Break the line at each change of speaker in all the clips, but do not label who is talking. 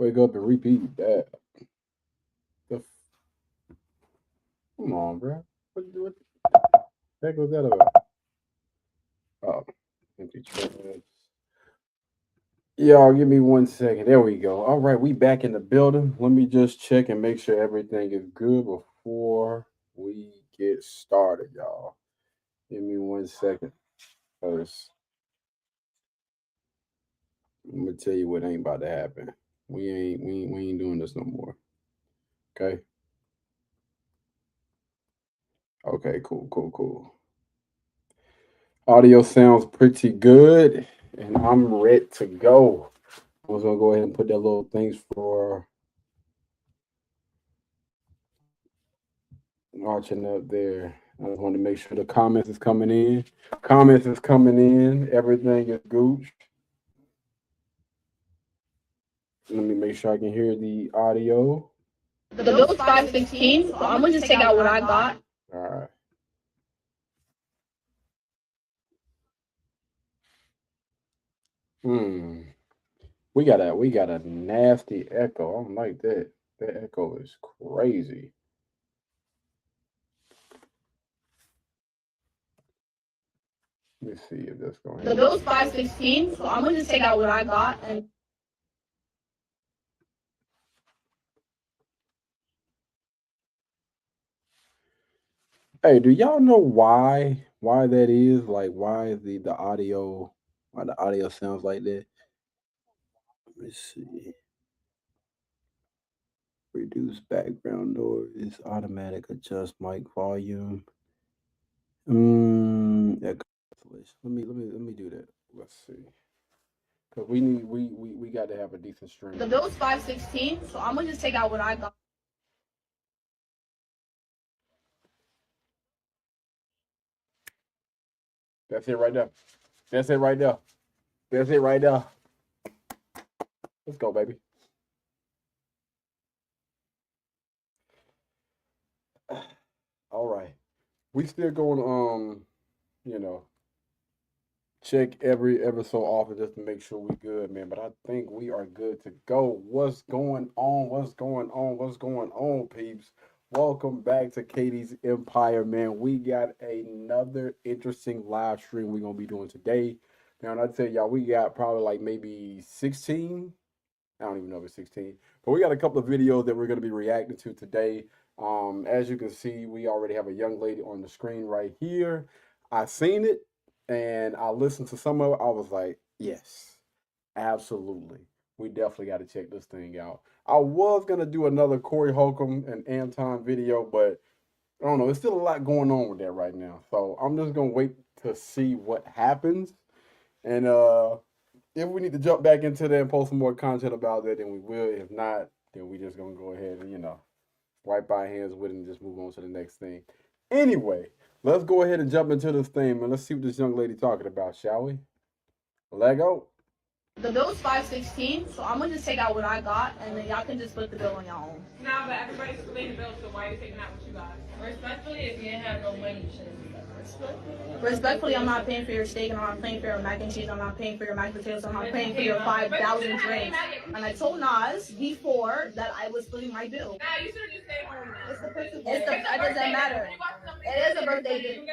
Wake up and repeat that. Come on, bro. What the heck was that about? Oh, empty trash. Y'all, give me 1 second. There we go. All right, we back in the building. Let me just check and make sure everything is good before we get started, y'all. Give me 1 second. Cause I'm gonna tell you what ain't about to happen. We ain't doing this no more. Okay. Okay. Cool. Cool. Cool. Audio sounds pretty good, and I'm ready to go. I was gonna go ahead and put that little things for watching up there. I just want to make sure the comments is coming in. Comments is coming in. Everything is gooch. Let me make sure I can hear the audio.
The bill's 516, so I'm gonna just take out what I got.
All right. Hmm. We got a nasty echo. I don't like that. That echo is crazy. Let me see if that's going.
The bill's 516, so I'm gonna just take out what I got and.
Hey, do y'all know why that is? Like why the audio sounds like that? Let me see. Reduce background noise, automatic adjust mic volume. Echo cancellation. Let me do that. Let's see. Cause we got to have a decent stream.
The bill's 516, so I'm gonna just take out what I got.
That's it right there. That's it right there. That's it right there. Let's go, baby. All right. We still going you know, check every so often just to make sure we good, man. But I think we are good to go. What's going on? What's going on? What's going on, peeps? Welcome back to Katie's Empire, man. We got another interesting live stream we're gonna be doing today. Now, I tell y'all, we got probably like maybe 16. I don't even know if it's 16, but we got a couple of videos that we're gonna be reacting to today. As you can see, we already have a young lady on the screen right here. I seen it and I listened to some of it. I was like, yes, absolutely. We definitely got to check this thing out. I was gonna do another Corey Holcomb and Anton video, but I don't know. There's still a lot going on with that right now, so I'm just gonna wait to see what happens. And if we need to jump back into that and post some more content about that, then we will. If not, then we just gonna go ahead and wipe our hands with it and just move on to the next thing. Anyway, let's go ahead and jump into this thing, man. Let's see what this young lady talking about, shall we? Lego.
The bill's 516, so I'm gonna just take out what I got and then y'all can just split the bill on your own.
Nah, but everybody's splitting the bill, so why are you taking out what you got? Respectfully, if you didn't have no money, you shouldn't do that.
Respectfully, I'm not paying for your steak, and I'm not paying for your mac and cheese, I'm not paying for your mashed potatoes, I'm not paying for your 5,000 drinks. And I told Nas before that I was splitting my bill.
Nah, you should have just stayed home.
It doesn't matter. It is a birthday gift.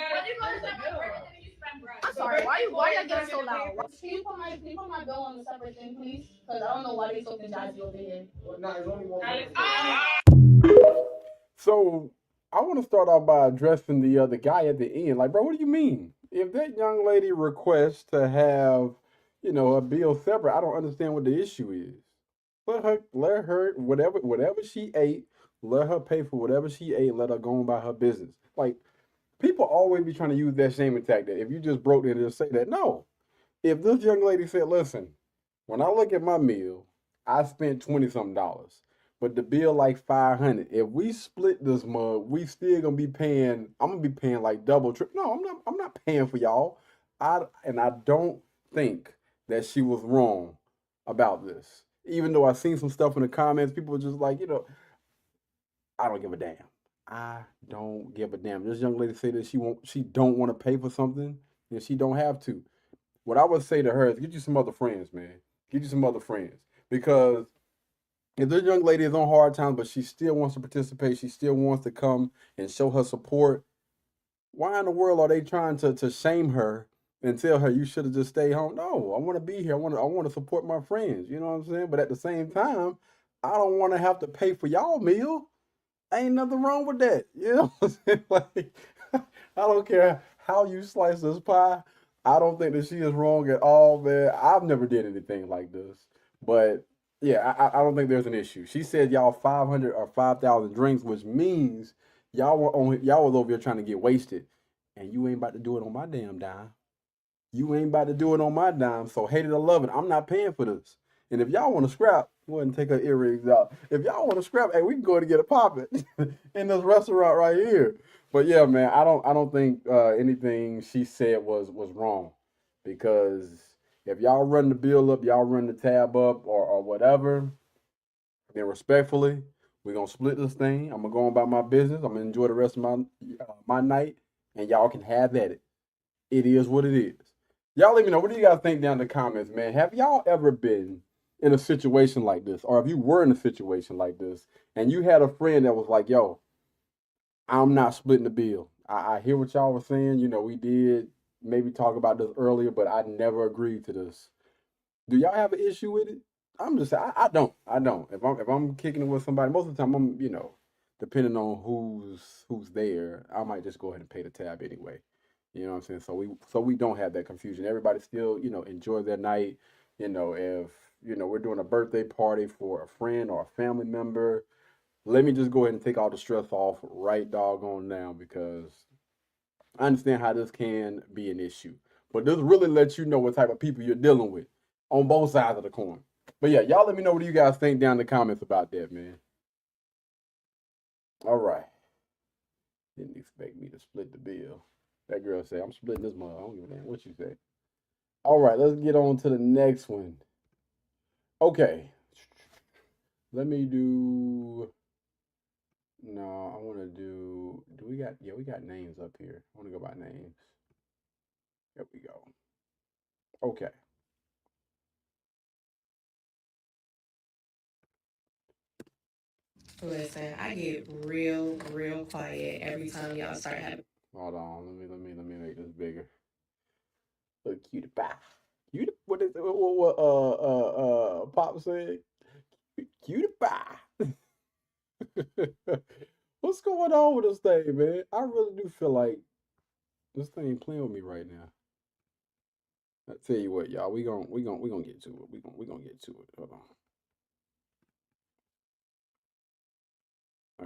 I'm sorry, why you getting so loud? Can you put my bill on a separate thing, please? Because I don't know why they so jazzy over here.
So I want to start off by addressing the guy at the end. Like, bro, what do you mean? If that young lady requests to have, a bill separate, I don't understand what the issue is. Let her whatever she ate, let her pay for whatever she ate, let her go on by her business. Like, people always be trying to use that shame attack that if you just broke it and just say that. No. If this young lady said, listen, when I look at my meal, I spent 20 something dollars. But the bill like 500. If we split this mug, we still gonna be paying. I'm gonna be paying like double trip. No, I'm not paying for y'all. I don't think that she was wrong about this. Even though I seen some stuff in the comments, people were just like, I don't give a damn. I don't give a damn. This young lady said that she don't want to pay for something, and she don't have to. What I would say to her is get you some other friends, man. Get you some other friends. Because if this young lady is on hard times, but she still wants to participate, she still wants to come and show her support, why in the world are they trying to shame her and tell her you should have just stayed home? No, I want to be here. I want to support my friends. You know what I'm saying? But at the same time, I don't want to have to pay for y'all meal. Ain't nothing wrong with that. You know what I'm saying? Like, I don't care how you slice this pie. I don't think that she is wrong at all, man. I've never did anything like this. But yeah, I don't think there's an issue. She said y'all 500 or 5,000 drinks, which means y'all was over here trying to get wasted. And you ain't about to do it on my damn dime. You ain't about to do it on my dime. So hate it or love it, I'm not paying for this. And if y'all want to scrap, go ahead and take her earrings out. If y'all want to scrap, hey, we can go ahead and get a poppin' in this restaurant right here. But yeah, man, I don't think anything she said was wrong, because if y'all run the bill up, y'all run the tab up, or whatever, then respectfully, we're gonna split this thing. I'm gonna go on about my business. I'm gonna enjoy the rest of my night, and y'all can have at it. It is what it is. Y'all let me know. What do you guys think down in the comments, man? Have y'all ever been in a situation like this? Or if you were in a situation like this and you had a friend that was like, yo, I'm not splitting the bill. I hear what y'all were saying. You know, we did maybe talk about this earlier, but I never agreed to this. Do y'all have an issue with it? I'm just saying, I don't. I don't. If I'm kicking it with somebody, most of the time depending on who's there, I might just go ahead and pay the tab anyway. You know what I'm saying? So we don't have that confusion. Everybody still, enjoy their night. If we're doing a birthday party for a friend or a family member, let me just go ahead and take all the stress off right doggone now, because I understand how this can be an issue. But this really lets you know what type of people you're dealing with on both sides of the coin. But yeah, y'all let me know what you guys think down in the comments about that, man. All right. Didn't expect me to split the bill. That girl said, I'm splitting this mother. I don't give a damn what you say. All right, let's get on to the next one. Okay. Let me do. No, I want to do. Do we got. Yeah, we got names up here. I want to go by names. There we go. Okay.
Listen, I get real quiet every time y'all start having.
Hold on. Let me make this bigger. Look, cutie pie. Cutie. What is it? What Pop said? Cutie pie. What's going on with this thing, man? I really do feel like this thing playing with me right now. I tell you what, y'all, we gonna get to it. We gonna get to it. Hold on.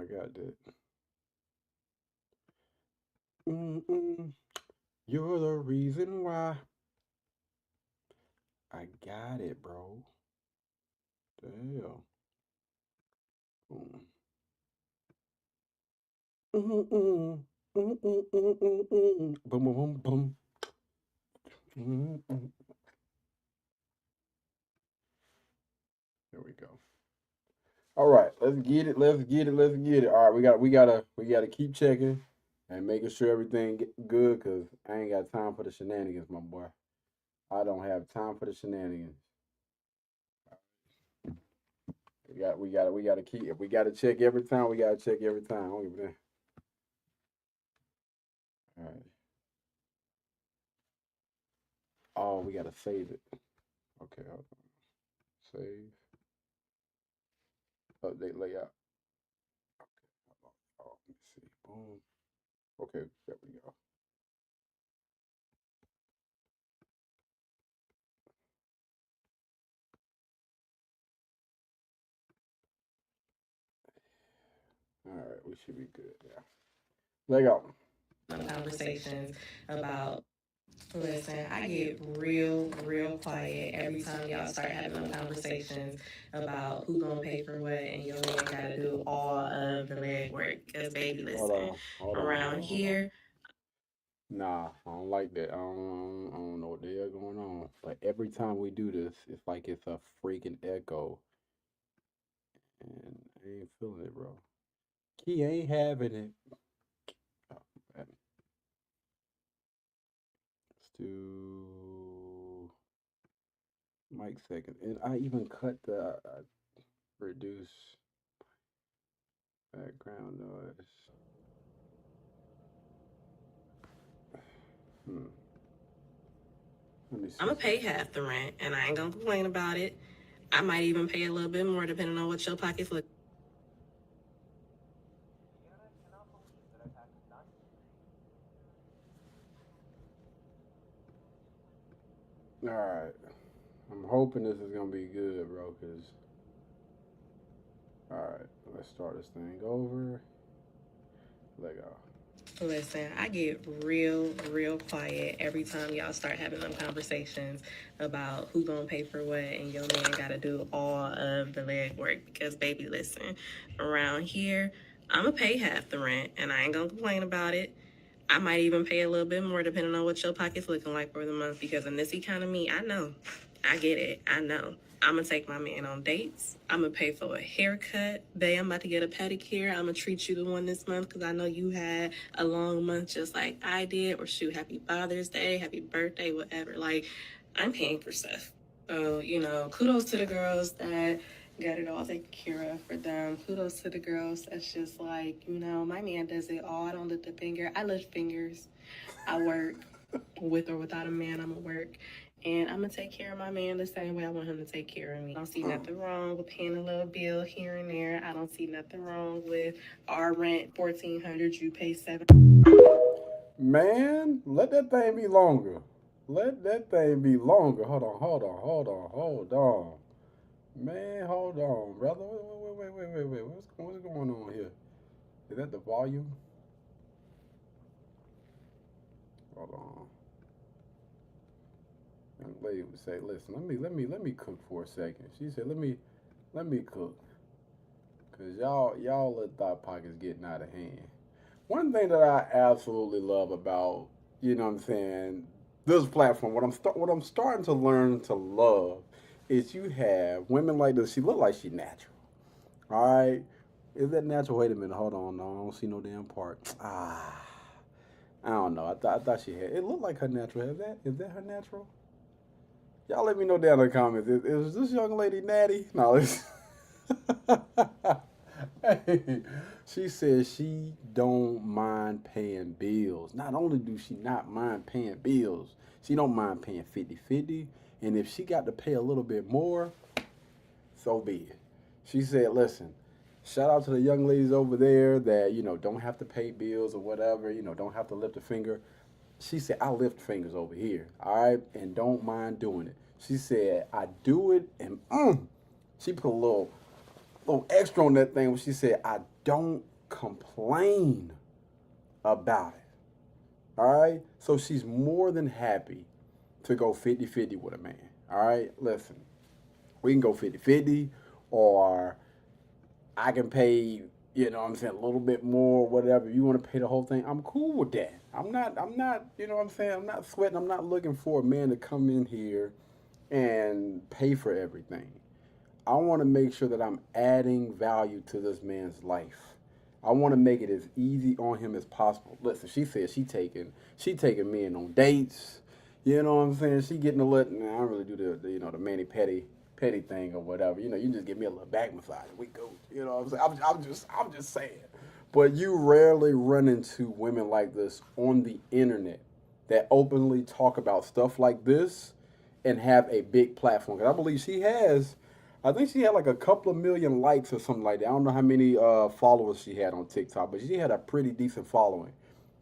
I got that. Mm-mm. You're the reason why. I got it, bro. The hell. Mm. Mm-mm. Mm-mm. Boom, boom, boom, boom. Mm-mm. There we go. All right, let's get it. Let's get it. Let's get it. All right, we gotta keep checking and making sure everything good, cause I ain't got time for the shenanigans, my boy. I don't have time for the shenanigans. We gotta keep. If we gotta check every time, we gotta check every time. I don't give a damn. All right. Oh, we gotta save it. Okay, hold on. Save. Update layout. Okay, hold on. Oh, let me see. Boom. Okay, there we go. All right, we should be good. Yeah. Let go.
Conversations about. Listen, I get real quiet every time y'all start having them conversations about who gonna pay for what, and your man gotta do all of the legwork. Cause baby,
Hold
listen,
on. Hold on.
around here,
Nah, I don't like that. I don't know what the hell going on. But every time we do this, it's like it's a freaking echo, and I ain't feeling it, bro. He ain't having it. Oh, man. Let's do Mike second, and I even cut the. Reduce background noise. Let me see.
I'm gonna pay half the rent, and I ain't gonna complain about it. I might even pay a little bit more depending on what your pockets look.
All right. I'm hoping this is gonna be good, bro. Cause all right, let's start this thing over. Let go.
Listen, I get real quiet every time y'all start having them conversations about who gonna pay for what, and your man gotta do all of the legwork. Because, baby, listen, around here, I'ma pay half the rent, and I ain't gonna complain about it. I might even pay a little bit more depending on what your pocket's looking like for the month. Because in this economy, I know, I get it, I know. I'm gonna take my man on dates. I'm gonna pay for a haircut. Babe, I'm about to get a pedicure. I'm gonna treat you the one this month because I know you had a long month just like I did. Or shoot, happy Father's Day, happy birthday, whatever. Like, I'm paying for stuff. So, kudos to the girls that got it all taken care of for them. Kudos to the girls that's just like, my man does it all. I don't lift a finger. I lift fingers. I work. With or without a man, I'm gonna work. And I'm gonna take care of my man the same way I want him to take care of me. I don't see nothing wrong with paying a little bill here and there. I don't see nothing wrong with our rent $1,400, you pay $700.
Man, let that thing be longer. Let that thing be longer. Hold on. Man, hold on, brother. Wait. What's going on here? Is that the volume? Hold on. Young lady would say, "Listen, let me cook for a second." She said, "Let me cook, cause y'all let thought pockets getting out of hand." One thing that I absolutely love about, you know what I'm saying, this platform, what I'm starting to learn to love is you have women like this. She look like she natural. All right. Is that natural? Wait a minute. Hold on. No, I don't see no damn part. I don't know. I thought she had. It looked like her natural. Is that her natural? Y'all let me know down in the comments. Is this young lady natty? No. Hey, she says she don't mind paying bills. Not only do she not mind paying bills, she don't mind paying 50-50. And if she got to pay a little bit more, so be it. She said, listen, shout out to the young ladies over there that, don't have to pay bills or whatever, don't have to lift a finger. She said, I lift fingers over here, all right, and don't mind doing it. She said, I do it, and she put a little extra on that thing when she said, I don't complain about it, all right? So she's more than happy to go 50-50 with a man, all right? Listen, we can go 50-50, or I can pay, a little bit more, whatever. You want to pay the whole thing, I'm cool with that. I'm not, I'm not sweating. I'm not looking for a man to come in here and pay for everything. I want to make sure that I'm adding value to this man's life. I want to make it as easy on him as possible. Listen, she said she taking men on dates. You know what I'm saying? She getting a little. I don't really do the mani petty thing or whatever. You just give me a little back massage. We go. You know what I'm saying? I'm just saying. But you rarely run into women like this on the internet that openly talk about stuff like this and have a big platform. Because I believe I think she had like a couple of million likes or something like that. I don't know how many followers she had on TikTok, but she had a pretty decent following.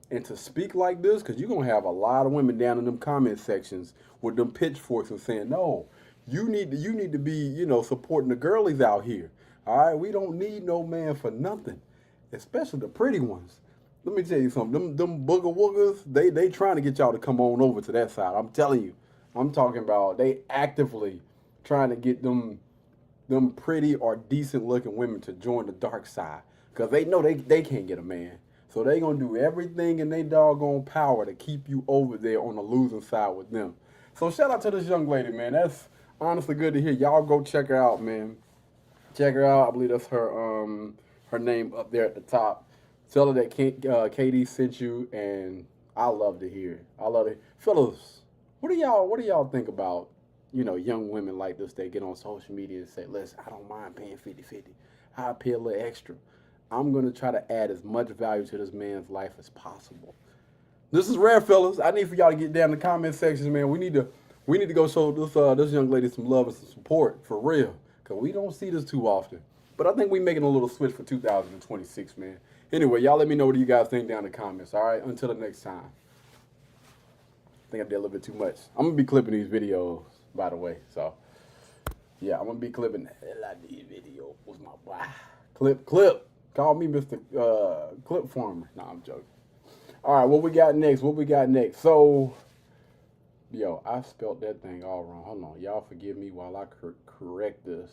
And to speak like this, because you're going to have a lot of women down in them comment sections with them pitchforks and saying, no, you need to be, supporting the girlies out here. All right, we don't need no man for nothing, especially the pretty ones. Let me tell you something. Them booger woogers, they trying to get y'all to come on over to that side. I'm telling you. I'm talking about they actively trying to get them pretty or decent looking women to join the dark side, because they know they can't get a man. So they gonna do everything in their doggone power to keep you over there on the losing side with them. So shout out to this young lady, man. That's honestly good to hear. Y'all go check her out, man. Check her out. I believe that's her name up there at the top. Tell her that KD sent you, and I love to hear it. I love it. Fellas, what do y'all think about young women like this, they get on social media and say, listen, I don't mind paying 50-50. I'll pay a little extra. I'm going to try to add as much value to this man's life as possible. This is rare, fellas. I need for y'all to get down in the comment sections, man. We need to go show this young lady some love and some support for real, cause we don't see this too often. But I think we making a little switch for 2026, man. Anyway, y'all let me know what you guys think down in the comments. All right, until the next time. I think I did a little bit too much. I'm gonna be clipping these videos, by the way. So yeah, I'm gonna be clipping the hell out of these videos. What's my boy? Clip. Call me Mr. Clip Farmer. Nah, I'm joking. All right, what we got next? So, yo, I spelled that thing all wrong. Hold on, y'all forgive me while I correct this.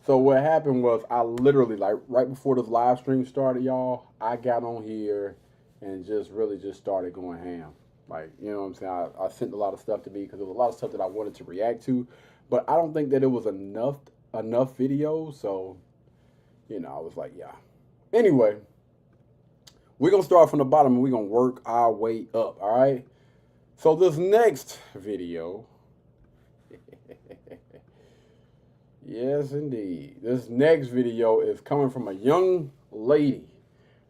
So what happened was I literally, like, right before this live stream started, y'all, I got on here and just really just started going ham. Like, you know what I'm saying? I sent a lot of stuff to me because there was a lot of stuff that I wanted to react to, but I don't think that it was enough videos. So, I was like, yeah. Anyway, we're going to start from the bottom and we're going to work our way up, all right? So this next video, yes, indeed. This next video is coming from a young lady,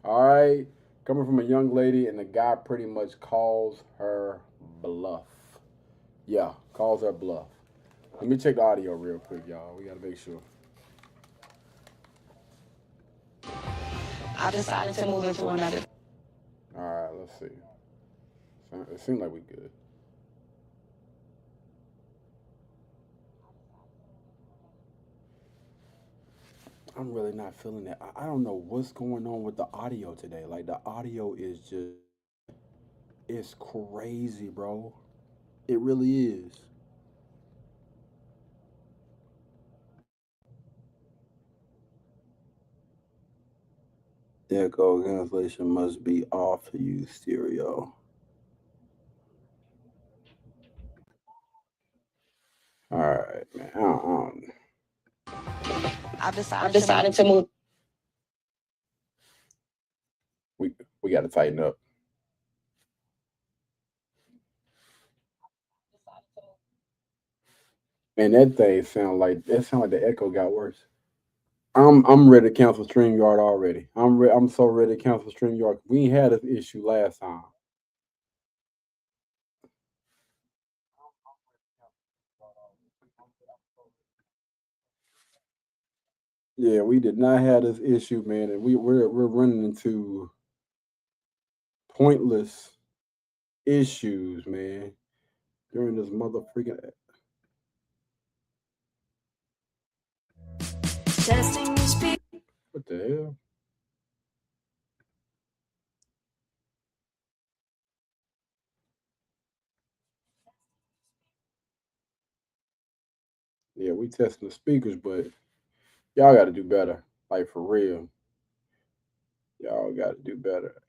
all right? Coming from a young lady, and the guy pretty much calls her bluff. Yeah, calls her bluff. Let me check the audio real quick, y'all. We got to make sure.
I decided to move into another.
All right, let's see. It seems like we good. I'm really not feeling it. I don't know what's going on with the audio today. Like, the audio is just, it's crazy, bro. It really is. The echo cancellation must be off to use stereo. All right, man.
I've decided to move.
We got to tighten up. And that thing sound like the echo got worse. I'm ready to cancel StreamYard already. I'm so ready to cancel StreamYard. We ain't had this issue last time. Yeah, we did not have this issue, man, and we're running into pointless issues, man, during this motherfucking.
Testing speed.
What the hell? Yeah, we testing the speakers, but y'all got to do better. Like, for real, y'all got to do better.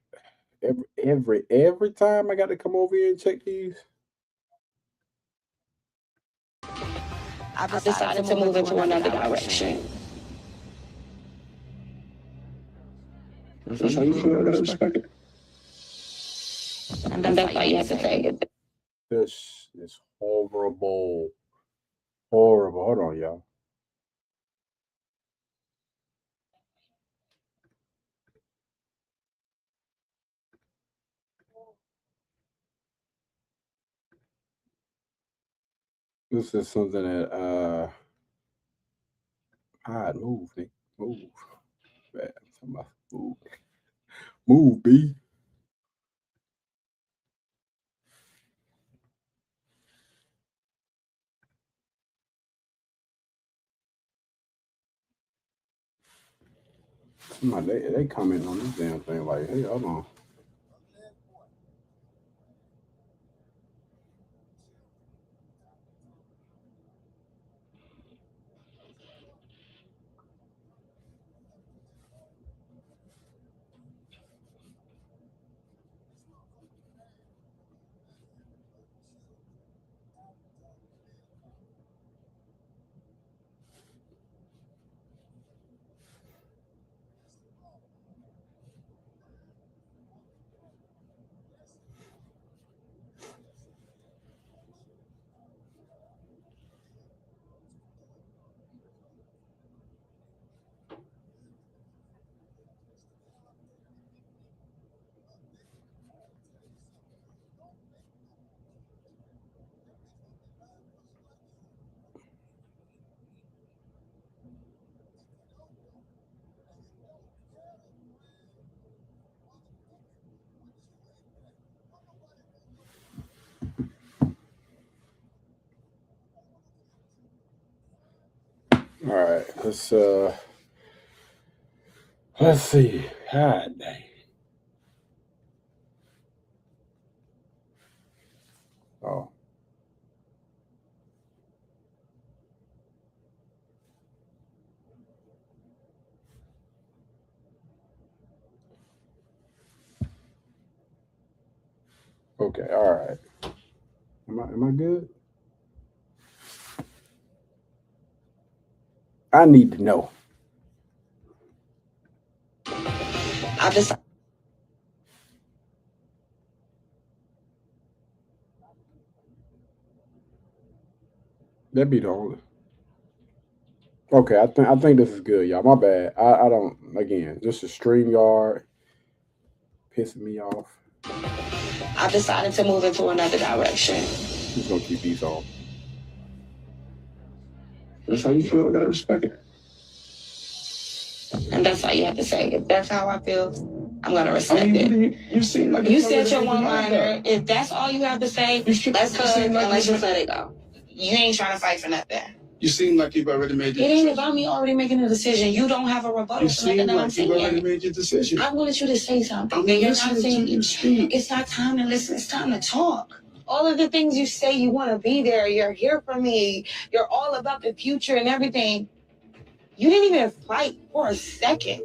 Every time I got to come over here and check these.
I've decided to move into another direction.
That's how you feel. I gotta respect it.
And that's why you have to take it.
This is horrible. Horrible. Hold on, y'all. This is something that move, Nick. Move. Man, somebody move. Move, B. Somebody, they commenting on this damn thing like, hey, hold on. All right, let's see. God dang. Oh. Okay. All right. Am I good? I need to know.
I've decided.
That'd be the only. Okay, I think this is good, y'all. My bad. I don't. Again, just a StreamYard pissing me off.
I've decided to move into another direction.
Who's gonna keep these on?
That's how you feel. I gotta respect it. And that's all you have to say. If that's how I feel, I'm gonna respect it. You seem like you said your one-liner. If that's all you have to say, let's cook and let's just let it go. You ain't trying to fight for nothing. You seem like you've already made your decision. It ain't about me already making a decision. You don't have a rebuttal for nothing that I'm saying. You seem like you've already made your decision. I wanted you to say something. And you're not saying you speak. It's not time to listen. It's time to talk. All of the things you say you want to be there. You're here for me. You're all about the future and everything. You didn't even fight for a second.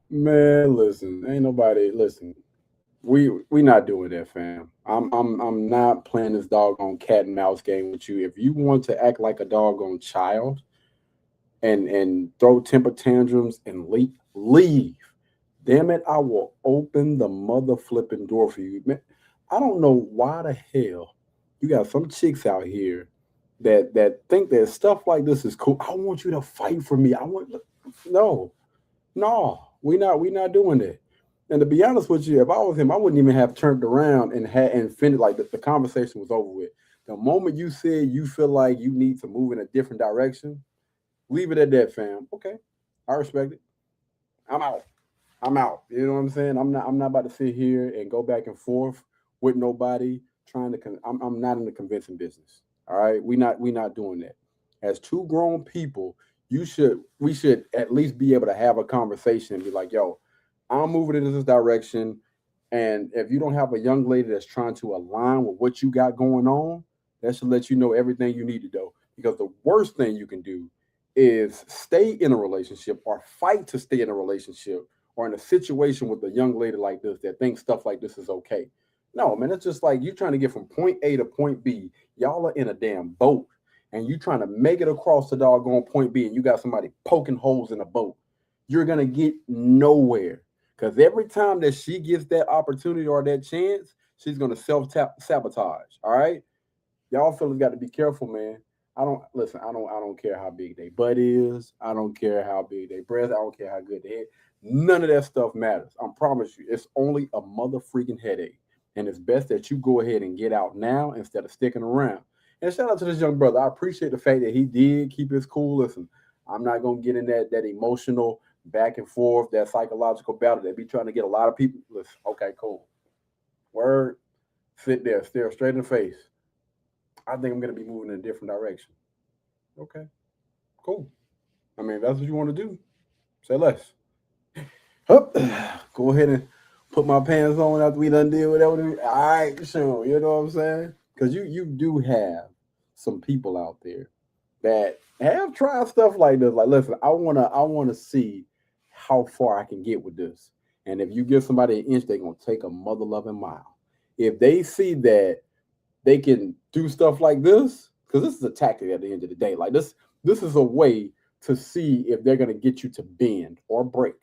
Man, listen, ain't nobody listen. We not doing that, fam. I'm not playing this doggone cat and mouse game with you. If you want to act like a doggone child and throw temper tantrums and leave. Damn it, I will open the mother flipping door for you. Man, I don't know why the hell you got some chicks out here that think that stuff like this is cool. I want you to fight for me. I want no, no, we not doing that. And to be honest with you, if I was him, I wouldn't even have turned around and finished like the conversation was over with. The moment you said you feel like you need to move in a different direction, leave it at that, fam. Okay, I respect it. I'm out. I'm out. You know what I'm saying? I'm not about to sit here and go back and forth with nobody trying to. I'm not in the convincing business. All right, we not doing that. As two grown people, we should at least be able to have a conversation and be like, yo, I'm moving in this direction, and if you don't have a young lady that's trying to align with what you got going on, that should let you know everything you need to know. Because the worst thing you can do is stay in a relationship or fight to stay in a relationship or in a situation with a young lady like this that thinks stuff like this is okay. No, man, it's just like you trying to get from point A to point B. Y'all are in a damn boat and you trying to make it across the doggone point B and you got somebody poking holes in a boat. You're going to get nowhere because every time that she gets that opportunity or that chance, she's going to self sabotage. All right. Y'all fellas got to be careful, man. I don't listen. I don't care how big they butt is. I don't care how big they breast. I don't care how good they head. None of that stuff matters. I promise you. It's only a mother freaking headache, and it's best that you go ahead and get out now instead of sticking around. And shout out to this young brother. I appreciate the fact that he did keep his cool. Listen, I'm not gonna get in that emotional back and forth, that psychological battle that be trying to get a lot of people. Listen, okay, cool. Word. Sit there, stare straight in the face. I think I'm going to be moving in a different direction. Okay, cool. I mean, if that's what you want to do, say less. Hup. Go ahead and put my pants on after we done deal with that. All right, sure. You know what I'm saying? Because you do have some people out there that have tried stuff like this. Like, listen, I wanna see how far I can get with this. And if you give somebody an inch, they're gonna take a mother loving mile. If they see that they can do stuff like this because this is a tactic at the end of the day. Like this is a way to see if they're going to get you to bend or break.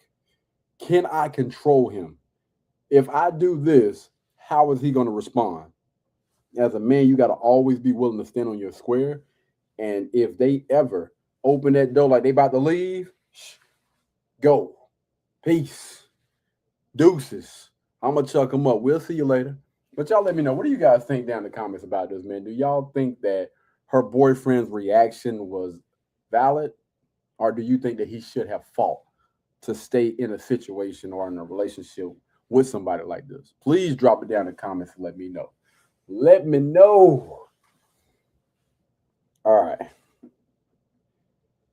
Can I control him? If I do this, how is he going to respond? As a man, you got to always be willing to stand on your square. And if they ever open that door like they about to leave, go. Peace. Deuces. I'm going to chuck them up. We'll see you later. But y'all let me know. What do you guys think down in the comments about this, man? Do y'all think that her boyfriend's reaction was valid? Or do you think that he should have fought to stay in a situation or in a relationship with somebody like this? Please drop it down in the comments and let me know. Let me know. All right.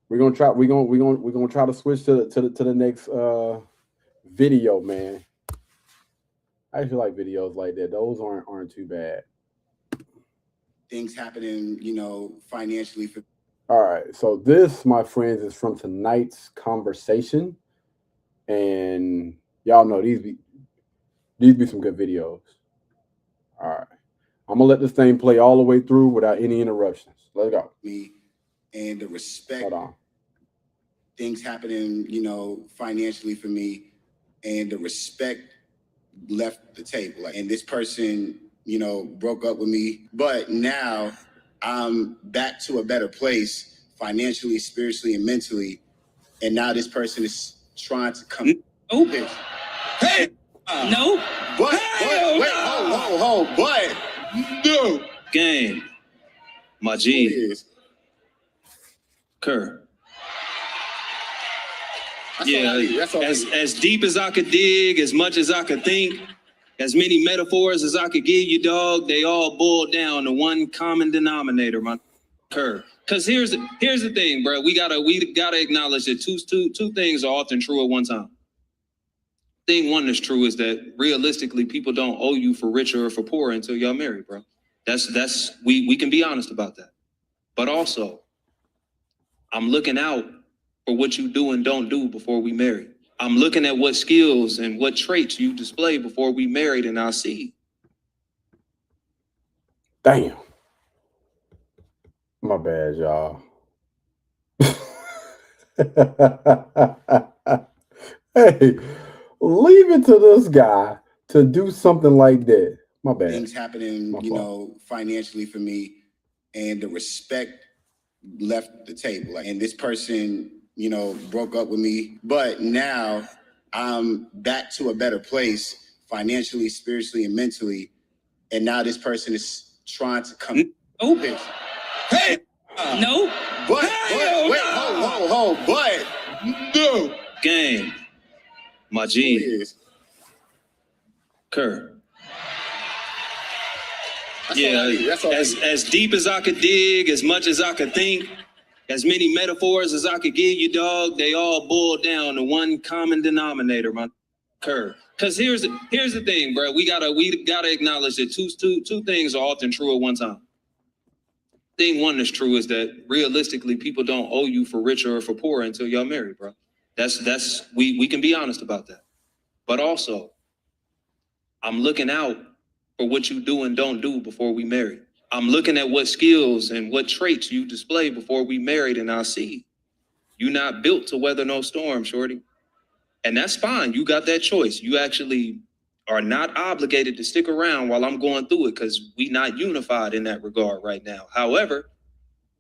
We're gonna try to switch to the next video, man. I actually like videos like that. Those aren't too bad.
Things happening, financially for.
All right. So this, my friends, is from tonight's conversation. And y'all know these be some good videos. All right. I'm gonna let this thing play all the way through without any interruptions. Let's go.
Me and the respect.
Hold on.
Things happening, financially for me, and the respect left the table. And this person, broke up with me, but now I'm back to a better place financially, spiritually, and mentally. And now this person is trying to come.
Open. Hey, no.
But no.
Game. My G. Kerr. As deep as I could dig, as much as I could think, as many metaphors as I could give you, dog, they all boil down to one common denominator, my Kerr. Because here's the thing, bro. We gotta acknowledge that two things are often true at one time. Thing one that's true is that realistically, people don't owe you for richer or for poorer until y'all married, bro. We can be honest about that. But also, I'm looking out for what you do and don't do before we marry. I'm looking at what skills and what traits you display before we married, and I'll see.
Damn. My bad, y'all. Hey, leave it to this guy to do something like that. My bad.
Things happening, financially for me, and the respect left the table. And this person, broke up with me, but now I'm back to a better place financially, spiritually, and mentally. And now this person is trying to come.
Open. Hey, no.
But no.
Game. My G. Kerr. As deep as I could dig, as much as I could think, as many metaphors as I could give you, dog, they all boil down to one common denominator, my Kerr. Because here's the thing, bro. We gotta acknowledge that two things are often true at one time. Thing one that's true is that realistically, people don't owe you for richer or for poorer until y'all married, bro. We can be honest about that. But also, I'm looking out for what you do and don't do before we marry. I'm looking at what skills and what traits you display before we married, and I'll see. You're not built to weather no storm, shorty. And that's fine. You got that choice. You actually are not obligated to stick around while I'm going through it because we not unified in that regard right now. However,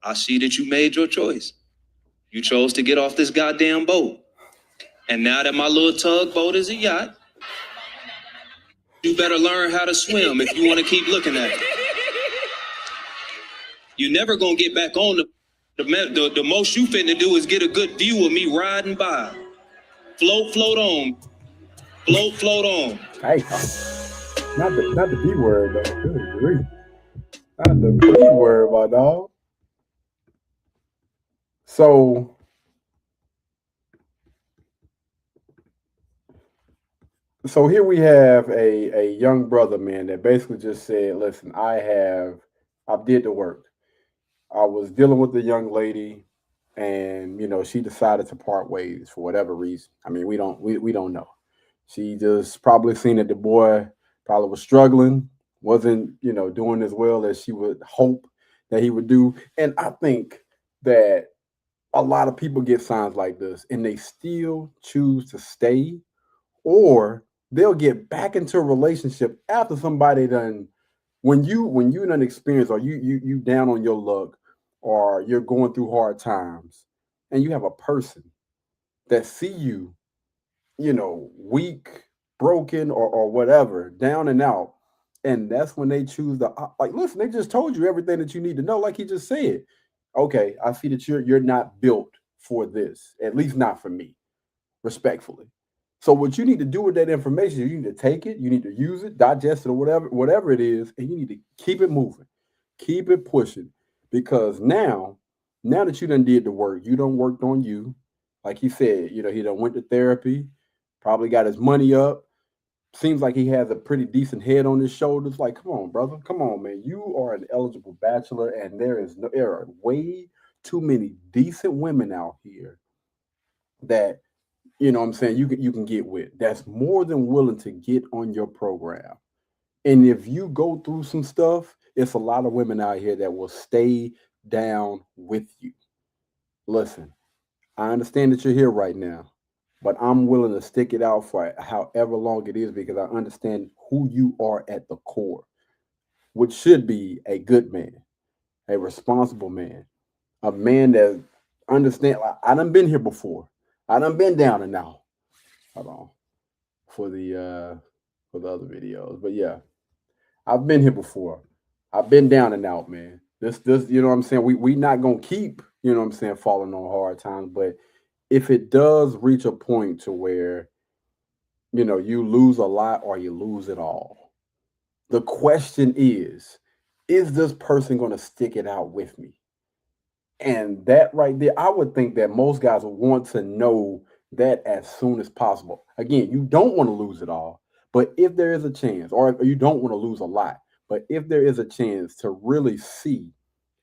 I see that you made your choice. You chose to get off this goddamn boat. And now that my little tugboat is a yacht, you better learn how to swim if you want to keep looking at it. You're never going to get back on the most you finna do is get a good view of me riding by. Float on. Float on.
Hey, not the B word though. Good grief. Not the B word, my dog. So here we have a young brother, man, that basically just said, listen, I did the work. I was dealing with a young lady and, she decided to part ways for whatever reason. I mean, we don't know. She just probably seen that the boy probably was struggling, wasn't, doing as well as she would hope that he would do. And I think that a lot of people get signs like this and they still choose to stay, or they'll get back into a relationship after somebody done, when you done experience, or you down on your luck, or you're going through hard times, and you have a person that see you, weak, broken, or whatever, down and out, and that's when they choose to, like, listen, they just told you everything that you need to know, like he just said. Okay, I see that you're not built for this, at least not for me, respectfully. So what you need to do with that information, you need to take it, you need to use it, digest it, or whatever it is, and you need to keep it moving, keep it pushing. Because now that you done did the work, you done worked on you. Like he said, he done went to therapy, probably got his money up. Seems like he has a pretty decent head on his shoulders. Like, come on, brother. Come on, man. You are an eligible bachelor, and there are way too many decent women out here that what I'm saying, you can get with. That's more than willing to get on your program. And if you go through some stuff, it's a lot of women out here that will stay down with you. Listen, I understand that you're here right now, but I'm willing to stick it out for however long it is because I understand who you are at the core, which should be a good man, a responsible man, a man that understand. I done been here before. I done been down and out. Hold on for the other videos, but yeah, I've been here before. I've been down and out, man. This, you know what I'm saying? We not gonna keep, you know what I'm saying, falling on hard times, but if it does reach a point to where, you lose a lot or you lose it all, the question is this person gonna stick it out with me? And that right there, I would think that most guys would want to know that as soon as possible. Again, you don't want to lose it all, but if there is a chance, or you don't want to lose a lot, but if there is a chance to really see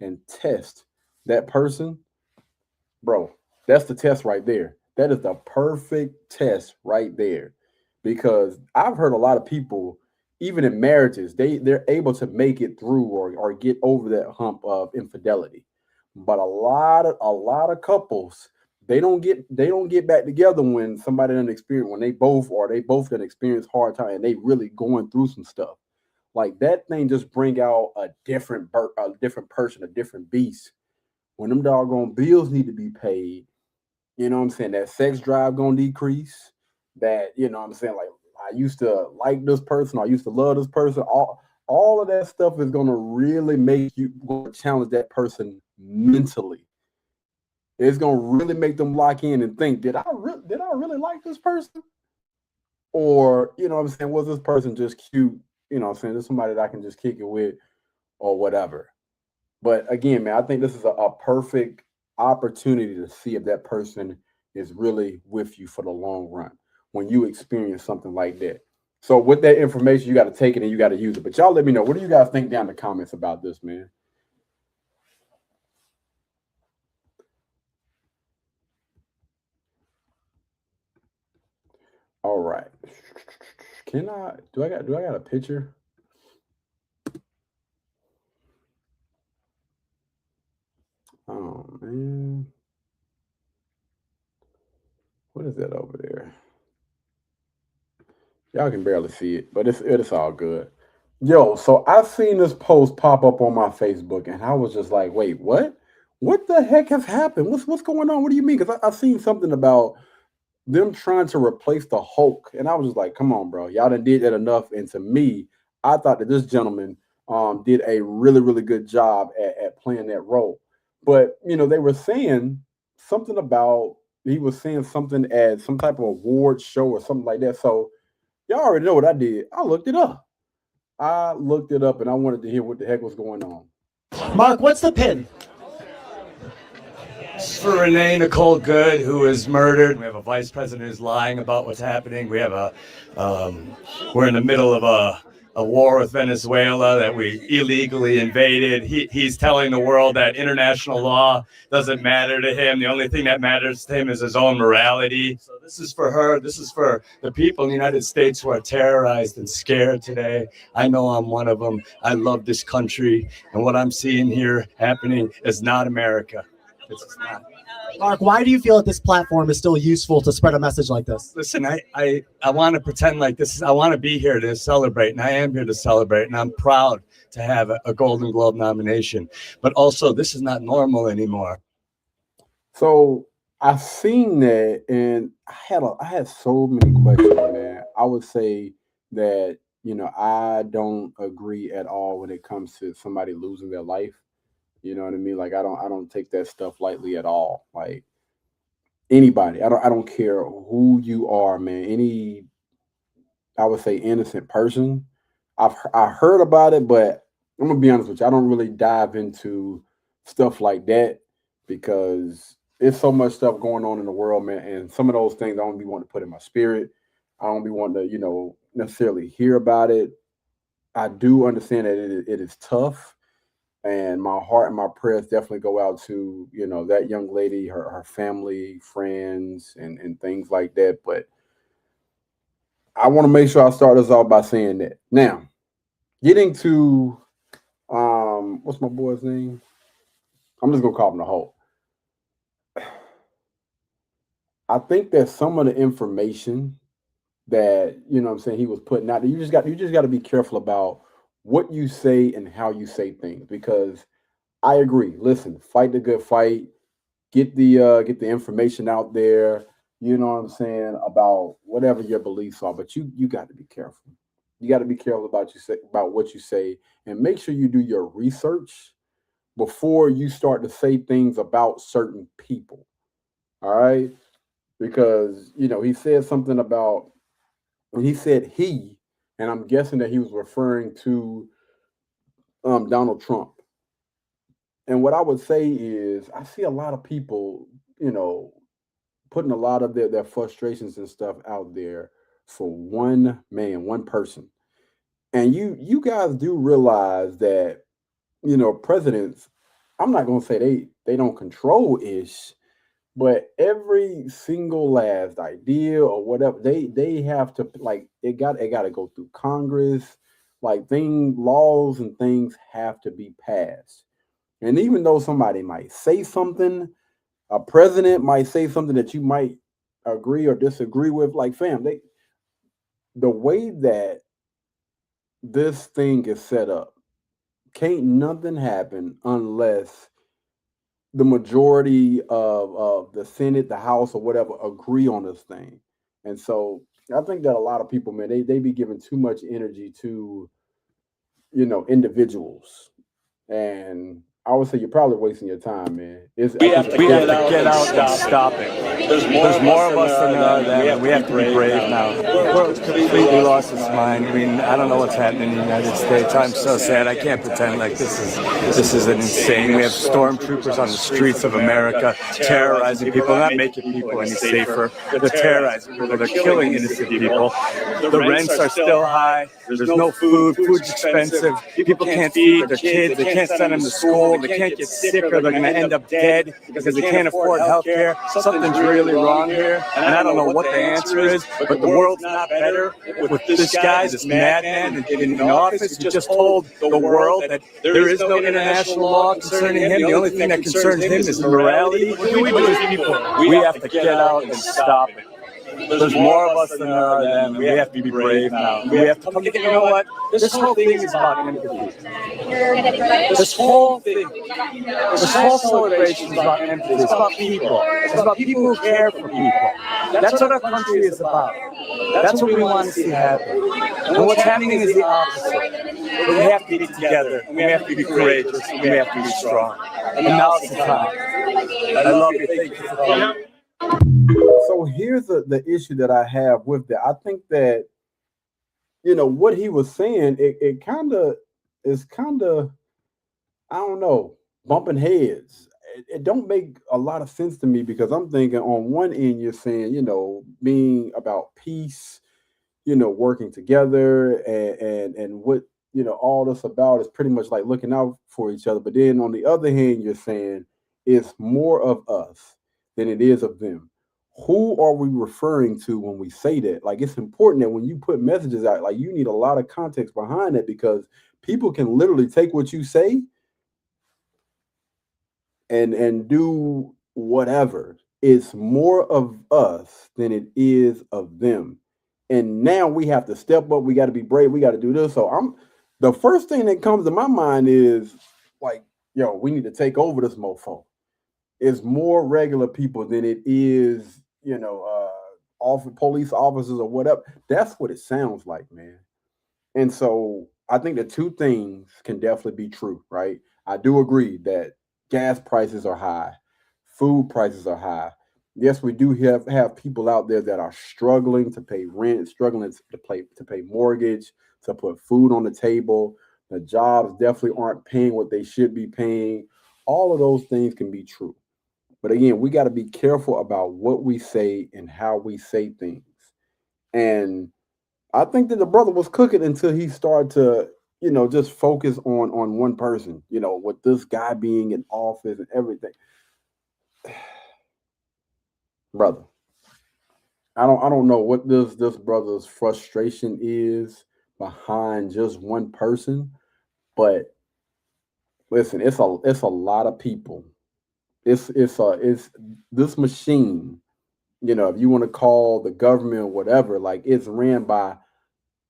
and test that person, bro, that's the test right there. That is the perfect test right there. Because I've heard a lot of people, even in marriages, they're able to make it through or get over that hump of infidelity. But a lot of couples, they don't get back together when somebody done experience when they both done experience hard time and they really going through some stuff. Like that thing just bring out a different person, a different beast. When them doggone bills need to be paid, you know what I'm saying? That sex drive gonna decrease. That, you know what I'm saying? Like, I used to like this person, I used to love this person. All of that stuff is gonna really make you gonna challenge that person mentally. It's gonna really make them lock in and think, did I really like this person? Or, you know what I'm saying, was this person just cute? You know what I'm saying? There's somebody that I can just kick it with or whatever. But again, man, I think this is a perfect opportunity to see if that person is really with you for the long run when you experience something like that. So with that information, you got to take it and you got to use it. But y'all let me know. What do you guys think down in the comments about this, man? All right. Do I got a picture? Oh man. What is that over there? Y'all can barely see it, but it's all good. Yo, so I seen this post pop up on my Facebook, and I was just like, "Wait, what? What the heck has happened? What's going on? What do you mean?" Because I seen something about them trying to replace the Hulk, and I was just like, "Come on, bro, y'all done did that enough." And to me, I thought that this gentleman did a really really good job at playing that role. But they were saying something about he was saying something at some type of award show or something like that. So y'all already know what I did. I looked it up. And I wanted to hear what the heck was going on.
Mark, what's the pin? It's for Renee Nicole Good, who was murdered. We have a vice president who's lying about what's happening. We have we're in the middle of a war with Venezuela that we illegally invaded. He's telling the world that international law doesn't matter to him. The only thing that matters to him is his own morality. So this is for her. This is for the people in the United States who are terrorized and scared today. I know I'm one of them. I love this country. And what I'm seeing here happening is not America. It's not.
Mark, why do you feel that this platform is still useful to spread a message like this?
Listen, I want to pretend like this is, I want to be here to celebrate, and I am here to celebrate, and I'm proud to have a Golden Globe nomination. But also, this is not normal anymore.
So I seen that, and I had so many questions, man. I would say that I don't agree at all when it comes to somebody losing their life. You know what I mean? Like I don't take that stuff lightly at all. Like anybody. I don't care who you are, man. Any, I would say, innocent person. I heard about it, but I'm gonna be honest with you. I don't really dive into stuff like that because there's so much stuff going on in the world, man. And some of those things I don't be wanting to put in my spirit. I don't be wanting to, necessarily hear about it. I do understand that it is tough, and my heart and my prayers definitely go out to that young lady, her family, friends, and things like that. But I want to make sure I start us off by saying that. Now, getting to what's my boy's name? I'm just gonna call him the Hulk. I think that some of the information that what I'm saying he was putting out there, you just got to be careful about what you say and how you say things, because I agree. Listen, fight the good fight. Get the information out there. You know what I'm saying, about whatever your beliefs are, but you got to be careful. You got to be careful about what you say, and make sure you do your research before you start to say things about certain people. All right, because he said something about, when he said he, and I'm guessing that he was referring to Donald Trump. And what I would say is, I see a lot of people, you know, putting a lot of their frustrations and stuff out there for one man, one person. And you guys do realize that, presidents, I'm not gonna say they don't control ish, but every single last idea or whatever, they have to, like, it got to go through Congress. Like, laws and things have to be passed. And even though somebody might say something, a president might say something that you might agree or disagree with, like, fam, the way that this thing is set up, can't nothing happen unless the majority of the Senate, the House, or whatever agree on this thing. And so I think that a lot of people, man, they be giving too much energy to, individuals. And I would say you're probably wasting your time, man.
We have to get out and stop it. There's more of us than them, and we have to be brave now. The world's completely lost its mind. I mean, I don't know what's happening in the United States. I'm so sad. I can't pretend like this is insane. We have stormtroopers on the streets of America terrorizing people, not making people any safer. They're terrorizing people. They're killing innocent people. The rents are still high. There's no food. Food's expensive. People can't feed their kids. They can't send them to school. They can't get sick, or they're going to end up dead because they can't afford health care. Something's really wrong here, and I don't know what the answer is, but the world's not better with this guy, this madman in office who just told the world that there is no international law concerning him. The only thing that concerns him is morality. We have to get out and stop it. There's more of us than there are them, and we have to be brave now. We have to come together. You know what? This whole thing is about empathy. This whole celebration is about empathy. It's about people. It's about people who care for people. That's what our country is about. That's what we want to see happen. And what's happening is the opposite. But we have to be together, and we have to be courageous, and we have to be strong. And now's the time. I love you. Thank you for coming.
So here's the issue that I have with that. I think that, what he was saying, it kind of is I don't know, bumping heads. It don't make a lot of sense to me, because I'm thinking, on one end you're saying, being about peace, working together, and what all this about is pretty much like looking out for each other. But then on the other hand, you're saying it's more of us than it is of them. Who are we referring to when we say that? Like, it's important that when you put messages out, like, you need a lot of context behind it, because people can literally take what you say and do whatever. It's more of us than it is of them. And now we have to step up. We got to be brave. We got to do this. So the first thing that comes to my mind is, like, yo, we need to take over this mofo. It's more regular people than it is, police officers or whatever. That's what it sounds like, man. And so I think the two things can definitely be true, right? I do agree that gas prices are high, food prices are high. Yes, we do have people out there that are struggling to pay rent, struggling to pay mortgage, to put food on the table. The jobs definitely aren't paying what they should be paying. All of those things can be true. But again, we got to be careful about what we say and how we say things. And I think that the brother was cooking until he started to, just focus on one person, with this guy being in office and everything. Brother, I don't know what this brother's frustration is behind just one person, but listen, it's a lot of people. It's this machine, if you want to call the government or whatever, like it's ran by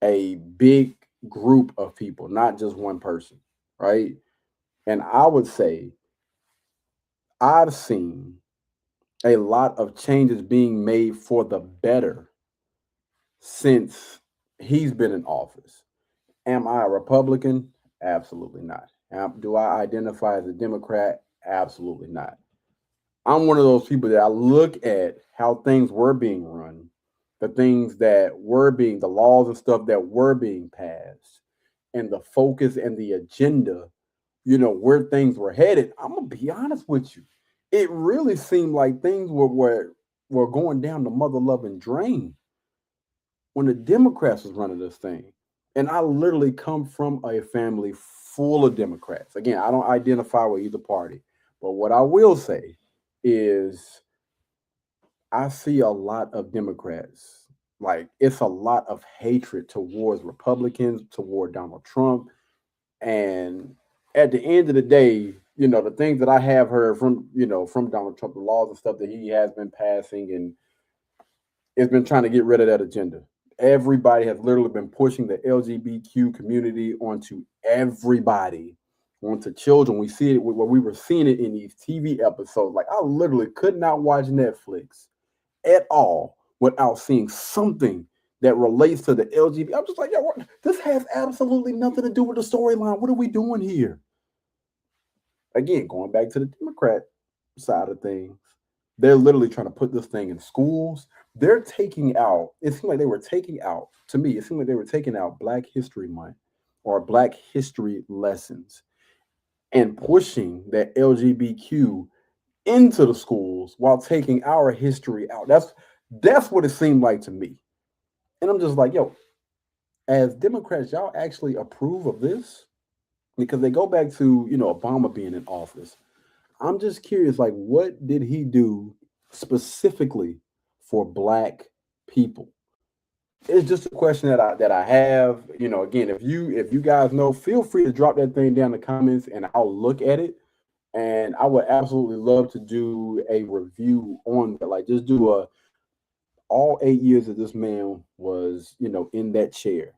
a big group of people, not just one person, right? And I would say I've seen a lot of changes being made for the better since he's been in office. Am I a Republican? Absolutely not. Do I identify as a Democrat? Absolutely not. I'm one of those people that I look at how things were being run, the things that were being, the laws and stuff that were being passed, and the focus and the agenda, where things were headed. I'm gonna be honest with you. It really seemed like things were going down the mother loving drain when the Democrats was running this thing. And I literally come from a family full of Democrats. Again, I don't identify with either party, but what I will say is I see a lot of Democrats. Like it's a lot of hatred towards Republicans, toward Donald Trump. And at the end of the day, the things that I have heard from Donald Trump, the laws and stuff that he has been passing and has been trying to get rid of that agenda. Everybody has literally been pushing the LGBTQ community onto everybody, onto children. We see it where we were seeing it in these TV episodes. Like I literally could not watch Netflix at all without seeing something that relates to the LGBT. I'm just like, yo, this has absolutely nothing to do with the storyline. What are we doing here? Again, going back to the Democrat side of things, they're literally trying to put this thing in schools. They're taking out, it seemed like they were taking out, to me, it seemed like they were taking out Black History Month or Black History lessons and pushing that LGBTQ into the schools while taking our history out. That's what it seemed like to me. And I'm just like, yo, as Democrats, y'all actually approve of this? Because they go back to, Obama being in office. I'm just curious, like, what did he do specifically for Black people? It's just a question that I have. Again, if you guys know, feel free to drop that thing down in the comments and I'll look at it. And I would absolutely love to do a review on that. Like, just do all 8 years that this man was, in that chair.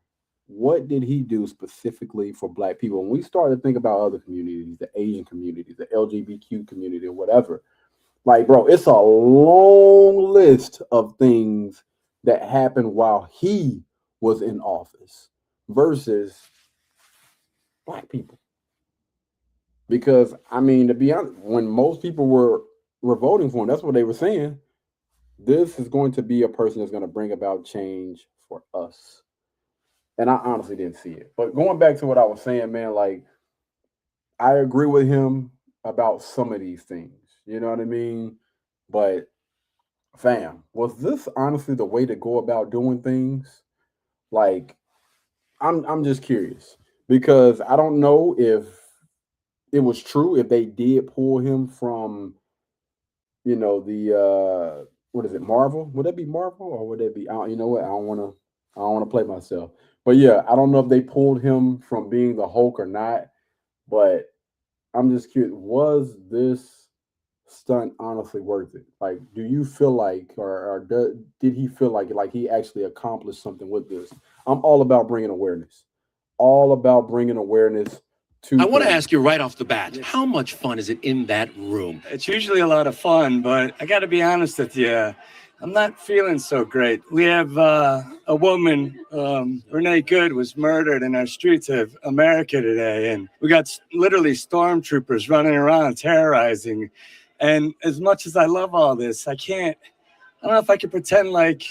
What did he do specifically for Black people? When we started to think about other communities, the Asian communities, the LGBTQ community, or whatever, like, bro, it's a long list of things that happened while he was in office versus Black people. Because, I mean, to be honest, when most people were voting for him, that's what they were saying. This is going to be a person that's going to bring about change for us. And I honestly didn't see it. But going back to what I was saying, man, like, I agree with him about some of these things. You know what I mean? But, fam, was this honestly the way to go about doing things? Like, I'm just curious. Because I don't know if it was true, if they did pull him from, the what is it, Marvel? Would that be Marvel or would that be? You know what? I don't want to play myself. But yeah, I don't know if they pulled him from being the Hulk or not. But I'm just curious: was this stunt honestly worth it? Like, do you feel like, or did he feel like he actually accomplished something with this? I'm all about bringing awareness. All about bringing awareness.
I want to ask you right off the bat, how much fun is it in that room?
It's usually a lot of fun, but I got to be honest with you. I'm not feeling so great. We have a woman, Renee Good, was murdered in our streets of America today. And we got literally stormtroopers running around terrorizing And as much as I love all this, I don't know if I can pretend like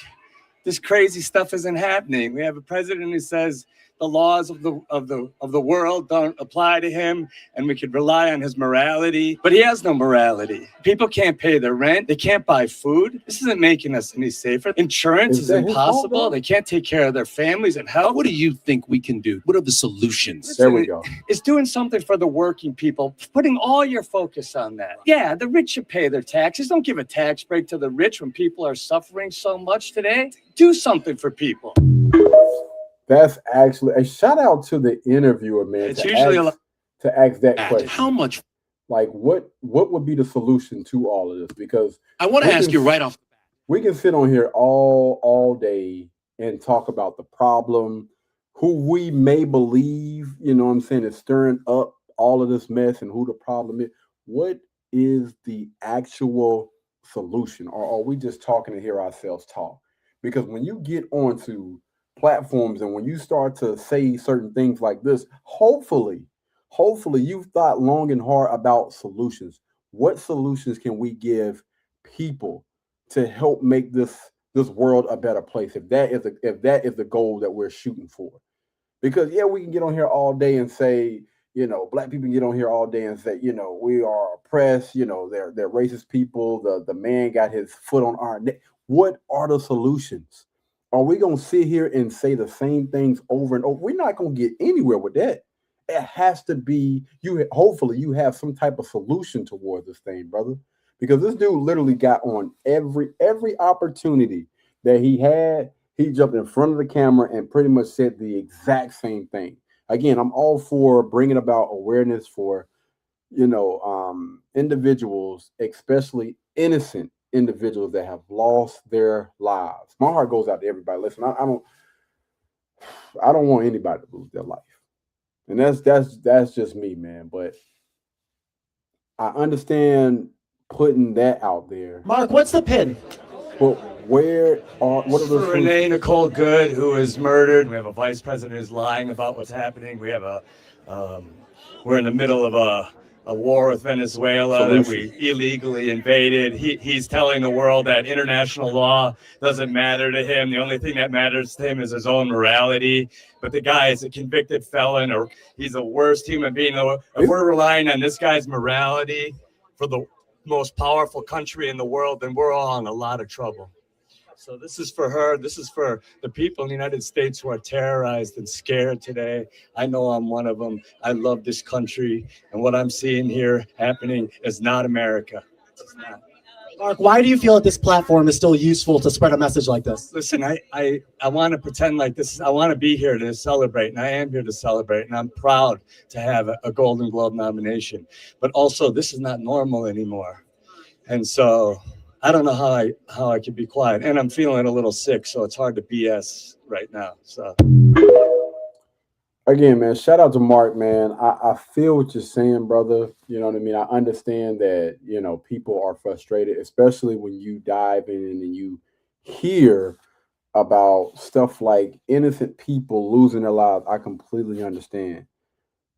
this crazy stuff isn't happening. We have a president who says the laws of the world don't apply to him, and we could rely on his morality. But he has no morality. People can't pay their rent. They can't buy food. This isn't making us any safer. Insurance is impossible. They can't take care of their families and health.
What do you think we can do? What are the solutions?
There we go.
It's doing something for the working people, putting all your focus on that. Yeah, the rich should pay their taxes. Don't give a tax break to the rich when people are suffering so much today. Do something for people.
That's actually a shout out to the interviewer, man.
It's usually
to ask that question.
How much?
Like, what would be the solution to all of this? Because
I want to ask you right off.
We can sit on here all day and talk about the problem, who we may believe, you know what I'm saying, is stirring up all of this mess and who the problem is. What is the actual solution? Or are we just talking to hear ourselves talk? Because when you get onto platforms and when you start to say certain things like this, hopefully you've thought long and hard about solutions. What solutions can we give people to help make this world a better place, if that is the goal that we're shooting for? Because yeah, we can get on here all day and say, you know, black people can get on here all day and say, you know, we are oppressed, you know, they're racist people, the man got his foot on our neck. What are the solutions? Are we going to sit here and say the same things over and over? We're not going to get anywhere with that. It has to be hopefully you have some type of solution towards this thing, brother. Because this dude literally got on every opportunity that he had. He jumped in front of the camera and pretty much said the exact same thing. Again, I'm all for bringing about awareness for, you know, individuals, especially innocent individuals that have lost their lives. My heart goes out to everybody. Listen, I don't want anybody to lose their life, and that's just me, man. But I understand putting that out there.
Mark, what's the pin?
But what are the
Renee Nicole Good, who is murdered. We have a vice president who's lying about what's happening. We have we're in the middle of a war with Venezuela that we illegally invaded. He's telling the world that international law doesn't matter to him. The only thing that matters to him is his own morality. But the guy is a convicted felon, or he's the worst human being. If we're relying on this guy's morality for the most powerful country in the world, then we're all in a lot of trouble. So this is for her. This is for the people in the United States who are terrorized and scared today. I know I'm one of them. I love this country. And what I'm seeing here happening is not America. It's not.
Mark, why do you feel that this platform is still useful to spread a message like this?
Listen, I want to pretend like this. I want to be here to celebrate, and I am here to celebrate, and I'm proud to have a Golden Globe nomination. But also, this is not normal anymore. And so I don't know how I can be quiet, and I'm feeling a little sick, so it's hard to BS right now. So
again, man, shout out to Mark, man. I feel what you're saying, brother. You know what I mean? I understand that, you know, people are frustrated, especially when you dive in and you hear about stuff like innocent people losing their lives. I completely understand.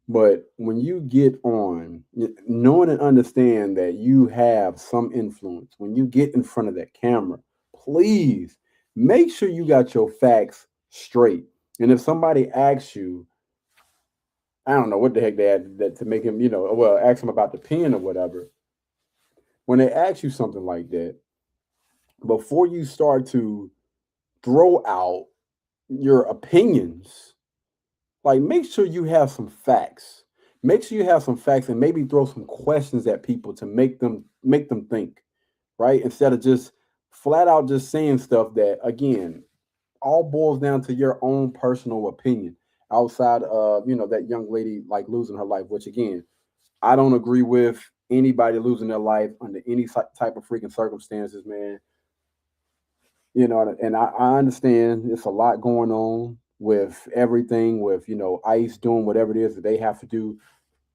But when you get on, knowing and understand that you have some influence, when you get in front of that camera, please make sure you got your facts straight. And if somebody asks you, I don't know what the heck they had that to make him, you know, well, ask him about the pen or whatever. When they ask you something like that, before you start to throw out your opinions, like, make sure you have some facts. Make sure you have some facts and maybe throw some questions at people to make them think, right? Instead of just flat out just saying stuff that, again, all boils down to your own personal opinion outside of, you know, that young lady like losing her life, which again, I don't agree with anybody losing their life under any type of freaking circumstances, man. You know, and I understand it's a lot going on with everything, with, you know, ICE doing whatever it is that they have to do.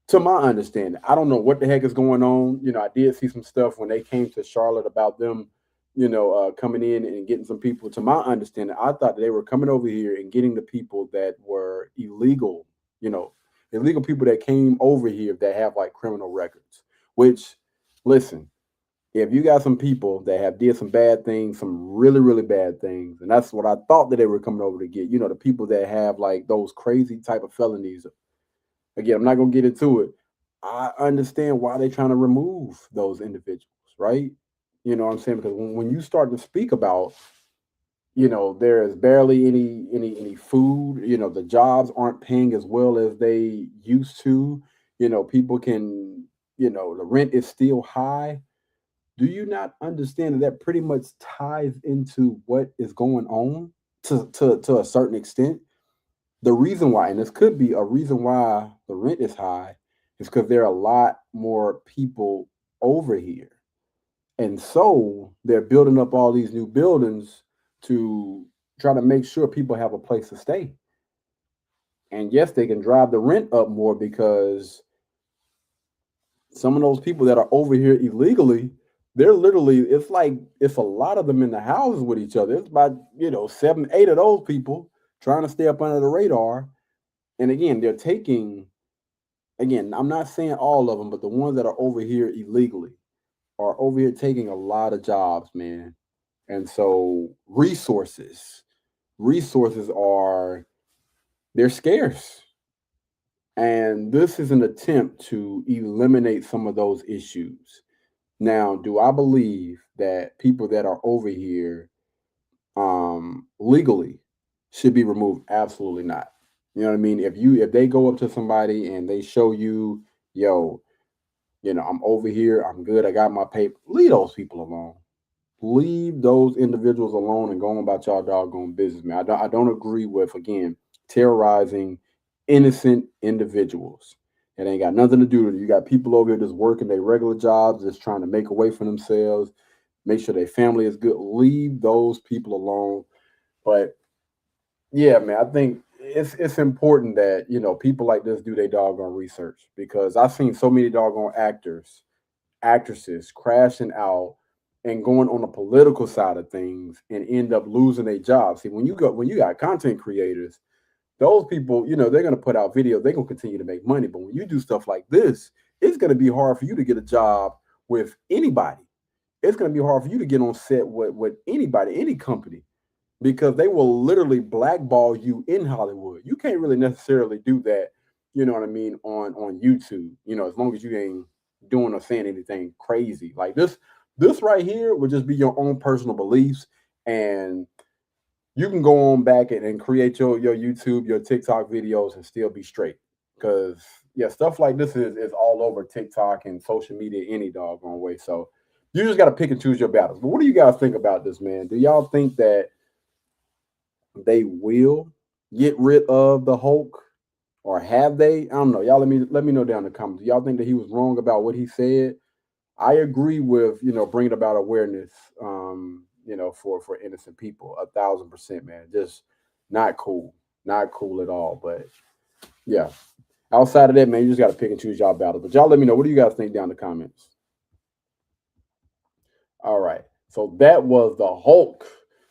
To my understanding, I don't know what the heck is going on. You know, I did see some stuff when they came to Charlotte about them, you know, coming in and getting some people. To my understanding, I thought they were coming over here and getting the people that were illegal, you know, illegal people that came over here that have like criminal records, which, listen, if you got some people that have did some bad things, some really, really bad things, and that's what I thought that they were coming over to get, the people that have like those crazy type of felonies. Again, I'm not gonna get into it. I understand why they're trying to remove those individuals, right? You know what I'm saying? Because when you start to speak about, there is barely any food, the jobs aren't paying as well as they used to, people can, the rent is still high. Do you not understand that pretty much ties into what is going on to a certain extent? The reason why, and this could be a reason why the rent is high, is because there are a lot more people over here. And so they're building up all these new buildings to try to make sure people have a place to stay. And yes, they can drive the rent up more because some of those people that are over here illegally, they're literally, it's a lot of them in the houses with each other. It's about, 7, 8 of those people trying to stay up under the radar. And again, I'm not saying all of them, but the ones that are over here illegally are over here taking a lot of jobs, man. And so resources they're scarce. And this is an attempt to eliminate some of those issues. Now, do I believe that people that are over here legally should be removed? Absolutely not. You know what I mean? If they go up to somebody and they show you, yo, I'm over here, I'm good, I got my paper, leave those people alone. Leave those individuals alone and go on about y'all doggone business, man. I don't agree with, again, terrorizing innocent individuals. It ain't got nothing to do with it. You got people over here just working their regular jobs, just trying to make a way for themselves, make sure their family is good. Leave those people alone. But yeah, man, I think it's important that, people like this do their doggone research, because I've seen so many doggone actresses crashing out and going on the political side of things and end up losing their jobs. See, when you got content creators, those people, they're going to put out videos, they're going to continue to make money. But when you do stuff like this, it's going to be hard for you to get a job with anybody. It's going to be hard for you to get on set with anybody, any company, because they will literally blackball you in Hollywood. You can't really necessarily do that, you know what I mean, on YouTube, as long as you ain't doing or saying anything crazy. Like this right here would just be your own personal beliefs, and you can go on back and create your YouTube, your TikTok videos and still be straight. Because stuff like this is all over TikTok and social media any doggone way. So you just got to pick and choose your battles. But what do you guys think about this, man? Do y'all think that they will get rid of the Hulk, or have they? I don't know. Y'all let me know down in the comments. Do y'all think that he was wrong about what he said? I agree with, bringing about awareness, for innocent people, 1,000%, man. Just not cool at all. But yeah, outside of that, man, you just got to pick and choose y'all battles. But y'all let me know, what do you guys think down in the comments? All right, so that was the Hulk.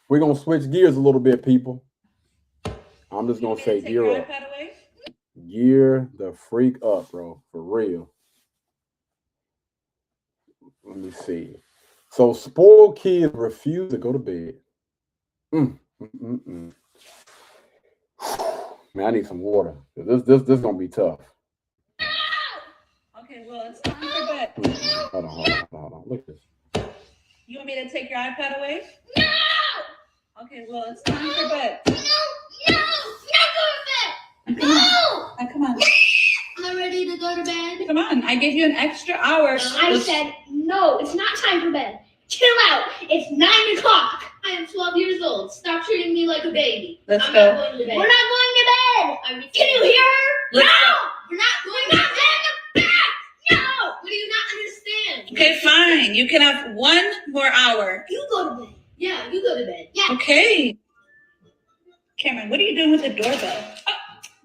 We're gonna switch gears a little bit, people. I'm just gonna say gear up. Gear the freak up, bro, for real. Let me see. So spoiled kids refuse to go to bed. Man, I need some water. This gonna be tough.
Okay, well, it's time for bed.
Hold on. Look at this.
You want me to take your iPad away? No! Okay, well, it's time for bed.
No, not go to bed. No!
Come on.
I'm ready to go to bed.
Come on, I gave you an extra hour.
I said, no, it's not time for bed. Chill out. It's 9 o'clock. I am 12 years old. Stop treating me like a baby.
Let's
I'm
go.
not going to bed. We're not going to bed. Can you hear her?
Let's
no!
go.
We're not going to bed. No! What do you not understand?
Okay, fine. You can have 1 more hour.
You go to bed. Yeah, you go to bed. Yeah.
Okay. Cameron, what are you doing with the doorbell?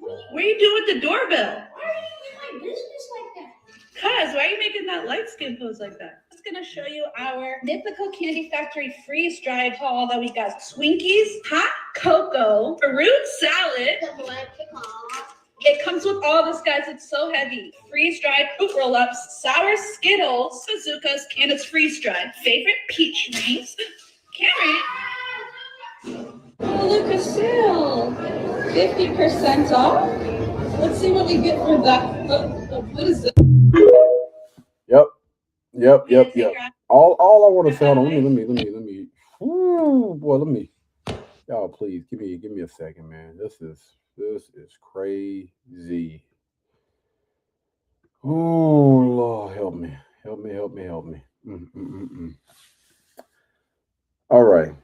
What are you doing with the doorbell?
Why are you in my business like that?
Cuz, why are you making that light skin pose like that? I'm just gonna show you our Mythical Candy Factory freeze-dried haul that we got. Twinkies, hot cocoa, fruit salad,
The black chocolate. It comes with all this, guys. It's so heavy. Freeze-dried fruit roll-ups, sour Skittles, Suzukas, and it's freeze-dried. Favorite peach rings. Cameron. Oh, look, a sale. 50% off. Let's see what we get for that. What is this?
Yep. All I want to say, hold on, let me. Ooh, boy, y'all please give me a second, man. This is crazy. Oh Lord, help me. All right.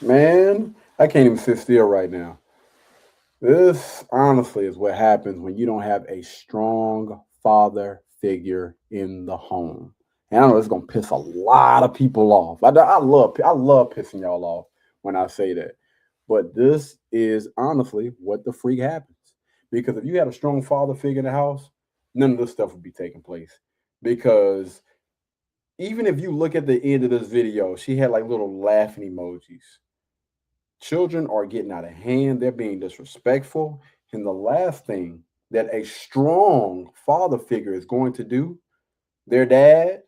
Man, I can't even sit still right now. This honestly is what happens when you don't have a strong father figure in the home. And I know it's gonna piss a lot of people off. I love pissing y'all off when I say that. But this is honestly what the freak happens. Because if you had a strong father figure in the house, none of this stuff would be taking place. Because even if you look at the end of this video, she had like little laughing emojis. Children are getting out of hand. They're being disrespectful. And the last thing that a strong father figure is going to do, their dad,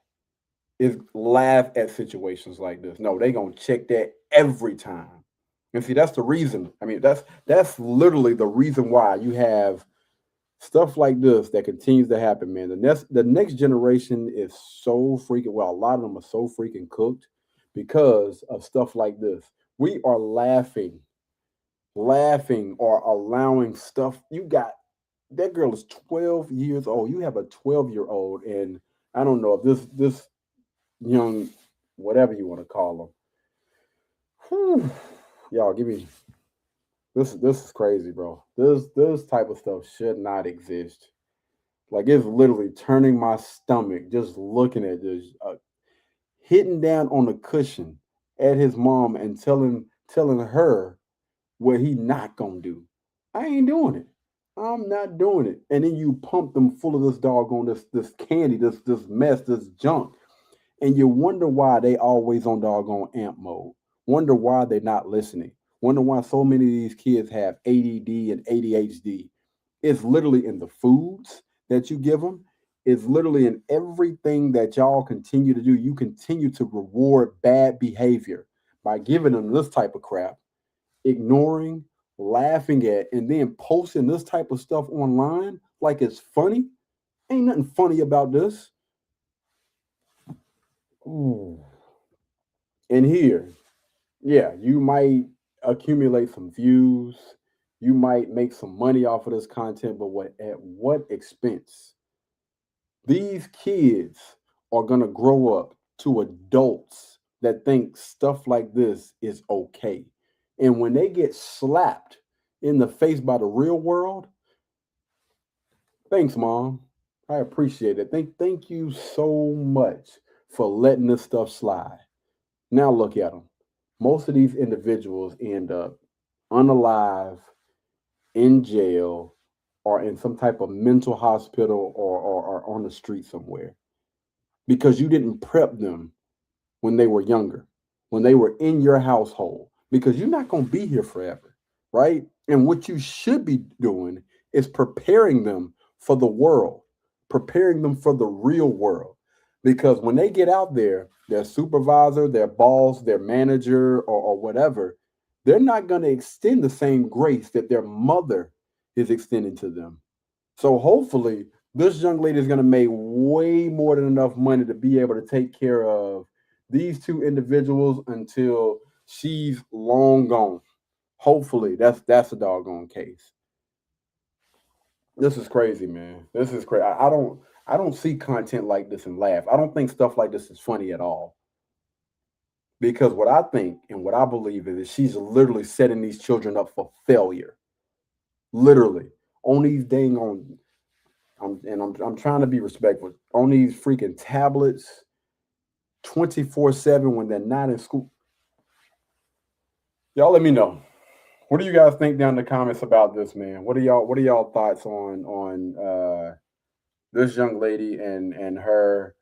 is laugh at situations like this. No, they're going to check that every time. And see, that's the reason. I mean, that's literally the reason why you have stuff like this that continues to happen, man. The next generation is so freaking, well, a lot of them are so freaking cooked because of stuff like this. We are laughing or allowing stuff. You got, that girl is 12 years old. You have a 12-year-old, and I don't know if this young, whatever you want to call them. Y'all, give me, this is crazy, bro. This type of stuff should not exist. Like, it's literally turning my stomach just looking at this, hitting down on the cushion at his mom and telling her what he not gonna do. I ain't doing it. I'm not doing it. And then you pump them full of this doggone this candy, this mess, this junk, and you wonder why they always on doggone amp mode. Wonder why they're not listening. Wonder why so many of these kids have ADD and ADHD. It's literally in the foods that you give them. It's literally in everything that y'all continue to do. You continue to reward bad behavior by giving them this type of crap, ignoring, laughing at, and then posting this type of stuff online like it's funny. Ain't nothing funny about this. Ooh. And here, yeah, you might accumulate some views. You might make some money off of this content, but at what expense? These kids are going to grow up to adults that think stuff like this is okay. And when they get slapped in the face by the real world, thanks, Mom. I appreciate it. Thank you so much for letting this stuff slide. Now look at them. Most of these individuals end up unalive, in jail, or in some type of mental hospital or on the street somewhere because you didn't prep them when they were younger, when they were in your household, because you're not going to be here forever, right? And what you should be doing is preparing them for the world, preparing them for the real world. Because when they get out there, their supervisor, their boss, their manager, or whatever, they're not going to extend the same grace that their mother is extending to them. So hopefully this young lady is going to make way more than enough money to be able to take care of these two individuals until she's long gone. Hopefully that's a doggone case. This is crazy, man. This is crazy. I don't see content like this and laugh. I don't think stuff like this is funny at all. Because what I think and what I believe is that she's literally setting these children up for failure. Literally. On these dang I'm trying to be respectful. On these freaking tablets 24/7 when they're not in school. Y'all let me know. What do you guys think down in the comments about this, man? What are y'all thoughts on this young lady and her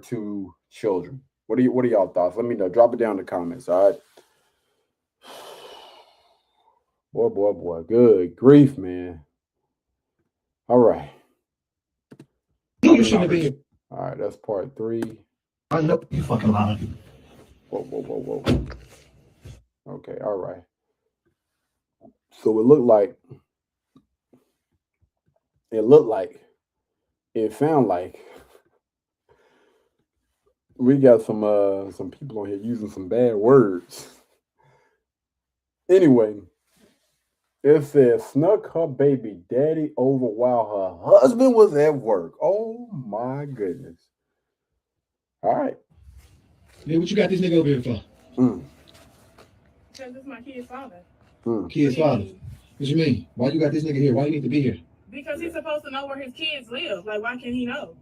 two children? What are y'all thoughts? Let me know. Drop it down in the comments. All right. Boy. Good grief, man. All right.
You shouldn't have been.
All right, that's part 3.
I know you fucking lying.
Whoa. Okay, all right. So it looked like, it sound like we got some people on here using some bad words. Anyway, it says snuck her baby daddy over while her husband was at work. Oh my goodness. All right.
Man, what you got this nigga over here for?
Because it's my kid's father.
Kid's father. What you mean? Why you got this nigga here? Why you need to be here?
Because he's supposed to know where his kids live. Like, why can't he know?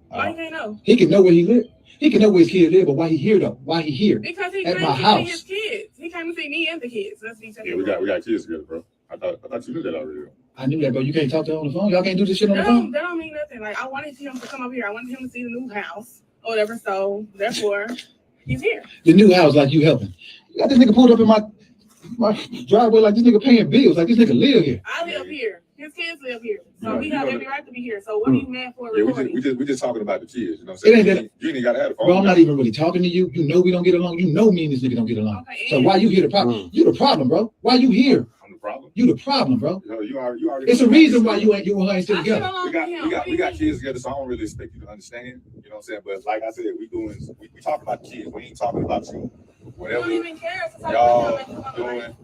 Why he can't know?
He can know where he live. He can know where his kids live, but why he here though? Why he here?
Because he
at
came
my
to
house.
see his kids. He came to see me and the kids. That's what he said.
Yeah, we got kids together, bro. I thought you knew that already.
I knew that, bro. You can't talk to her on the phone. Y'all can't do this shit on the phone.
That don't mean nothing. Like, I wanted him to come up here. I wanted him to see the new house or whatever. So therefore, he's here.
The new house, like you helping. You got this nigga pulled up in my driveway like this nigga paying bills. Like this nigga live here.
I live here. His kids live here. So we have every right to be here. So what are you mad for recording?
We just talking about the kids. You know what I'm saying? You ain't gotta have the phone.
Bro, I'm not even really talking to you. You know we don't get along. You know me and this nigga don't get along.
Okay,
so why you here? The problem? You the problem, bro. Why you here?
I'm the problem.
You the problem, bro.
You already.
It's a reason why you and her ain't still together.
We got kids together, so I don't really expect you to understand. You know what I'm saying? But like I said, we talking about the kids. We ain't talking about you. Whatever.
You don't even care.
Y'all doing.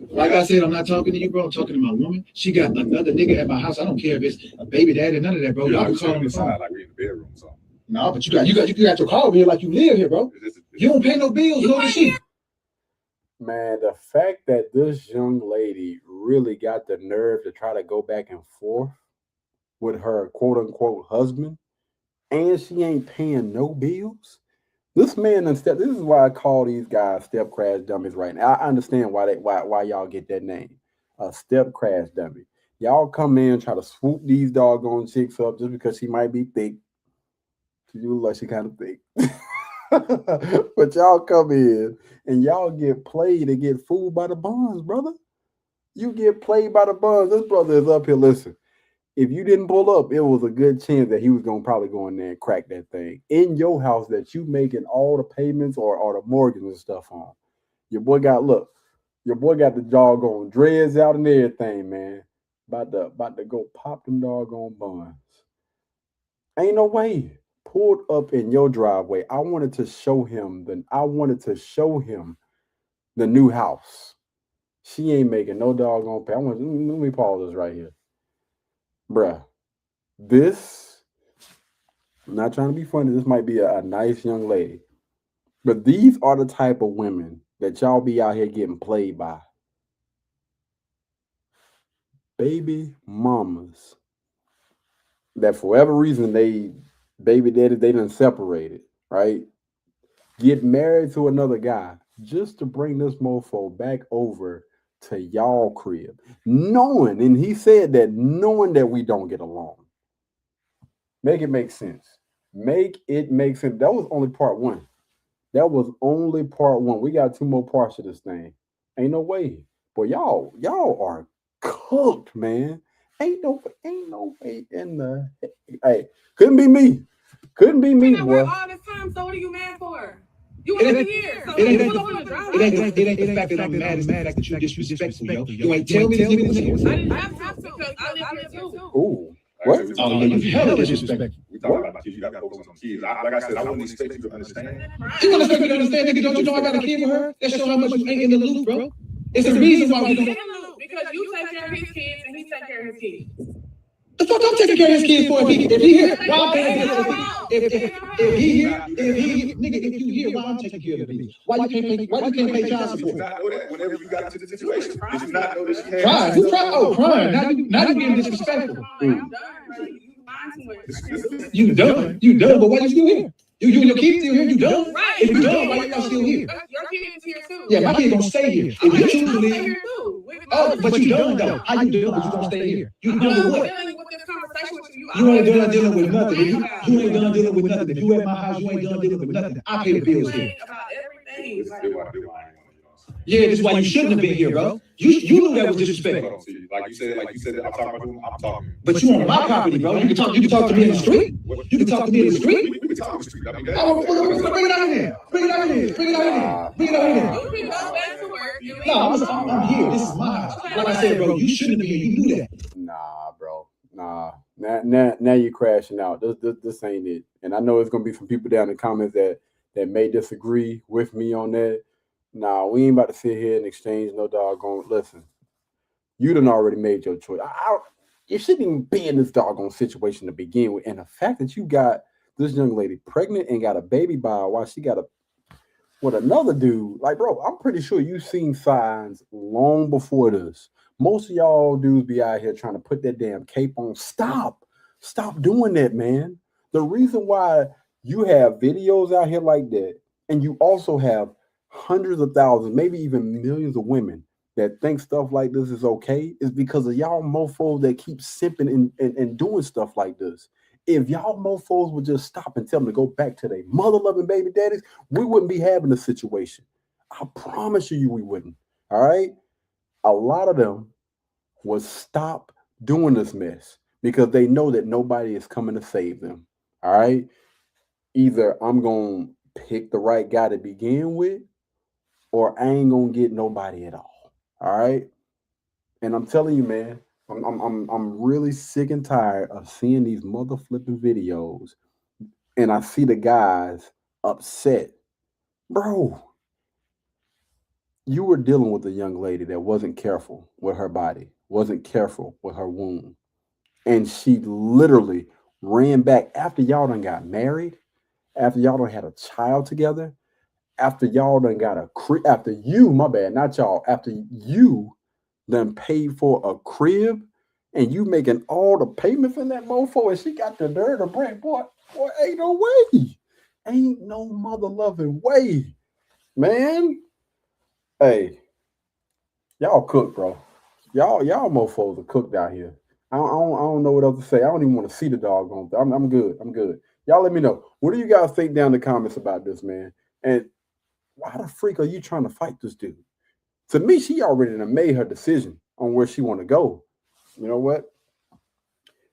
Like I said, I'm not talking to you, bro. I'm talking to my woman. She got another nigga at my house. I don't care if it's a baby daddy, none of that, bro. Y'all can call on the phone.
Like we in the bedroom, so.
No, but you got your car over here like you live here, bro. You don't pay no bills, no shit.
Man, the fact that this young lady really got the nerve to try to go back and forth with her quote unquote husband, and she ain't paying no bills. This man and step. This is why I call these guys step crash dummies right now. I understand why y'all get that name, a step crash dummy. Y'all come in try to swoop these doggone chicks up just because she might be thick. You look like she kind of thick, but y'all come in and y'all get played and get fooled by the buns, brother. You get played by the buns. This brother is up here. Listen. If you didn't pull up, it was a good chance that he was going to probably go in there and crack that thing in your house that you making all the payments or the mortgage and stuff on. Your boy got the doggone dreads out and everything, man. About to go pop them doggone buns. Ain't no way. Pulled up in your driveway. I wanted to show him the new house. She ain't making no doggone pay. Let me pause this right here. Bruh, I'm not trying to be funny. This might be a nice young lady. But these are the type of women that y'all be out here getting played by. Baby mamas. That for whatever reason, baby daddy, they done separated, right? Get married to another guy just to bring this mofo back over to y'all crib, knowing, and he said that knowing that we don't get along. Make it make sense. Make it make sense. That was only part 1. We got 2 more parts of this thing. Ain't no way. But y'all are cooked, man. Ain't no way in the. Hey, couldn't be me, boy.
All this time. So what are you mad for? You wasn't here. So it
ain't the fact that I'm mad. It's the fact that you disrespectful, yo. You ain't tell me this nigga was here.
I didn't have to because I live here too.
Ooh. What?
Oh, yeah, you hella disrespectful.
We talking about kids. You got to focus on kids. Like I said, I wouldn't expect you to understand.
You don't expect me to understand, nigga? Don't you know I got a kid with her? That shows how much you ain't in the loop, bro. It's the reason why we don't.
Because you take care of his kids and he take care of his kids.
The fuck I'm taking care of his kids for if he here? Why I'm taking care of him? If he here, nigga, if you here, why I'm taking care of him? Why you can't pay child support?
Did you not know that whenever you got into the situation? Did you not know that she had?
Crying? Who crying? Oh, crying. Now you being disrespectful. You done, but why you still here? You and your kids still here? You done?
Right.
If you done, why y'all still here?
Your kids here too.
Yeah, my kid gonna stay here. If you choose to leave. Oh, but you done though. How you done? But you gonna stay here. You done with what? You ain't done dealing with nothing. You ain't done dealing with nothing. If you at my house, you ain't done dealing with nothing. I pay the bills here. Yeah, that's why you shouldn't have been here, bro. You knew that was disrespectful.
See, like you said, I'm talking about who I'm talking.
But you on my property, bro. You can talk to me in the street. You can talk to me in the street.
We can talk on the street. I mean,
Bring it out here. Bring it out here. Bring it out here. Bring it out here.
You can go back to work.
No, I'm here. This is my house. Like I said, bro, you shouldn't have been here. You knew that.
Nah, bro. Nah. Now you're crashing out. This ain't it. And I know there's gonna be some people down in the comments that may disagree with me on that. Nah, we ain't about to sit here and exchange no doggone. Listen, you done already made your choice. You shouldn't even be in this doggone situation to begin with. And the fact that you got this young lady pregnant and got a baby by while she got with another dude, like, bro, I'm pretty sure you've seen signs long before this. Most of y'all dudes be out here trying to put that damn cape on. Stop doing that, man. The reason why you have videos out here like that, and you also have hundreds of thousands, maybe even millions of women that think stuff like this is okay, is because of y'all mofos that keep simping and doing stuff like this. If y'all mofos would just stop and tell them to go back to their mother-loving baby daddies, we wouldn't be having this situation. I promise you we wouldn't. All right? A lot of them would stop doing this mess because they know that nobody is coming to save them. All right? Either I'm going to pick the right guy to begin with, or I ain't going to get nobody at all. All right? And I'm telling you, man, I'm really sick and tired of seeing these mother flipping videos, and I see the guys upset. Bro, you were dealing with a young lady that wasn't careful with her body, wasn't careful with her womb. And she literally ran back after y'all done got married, after y'all done had a child together, after y'all done got a crib, after you, my bad, not y'all, after you done paid for a crib and you making all the payments in that mofo, and she got the nerve to bring, boy, ain't no way. Ain't no mother loving way, man. Hey, y'all cook, bro. Y'all mofos are cooked out here. I don't know what else to say. I don't even want to see the doggone thing. I'm good. I'm good. Y'all let me know. What do you guys think down in the comments about this, man? And why the freak are you trying to fight this dude? To me, she already done made her decision on where she want to go. You know what?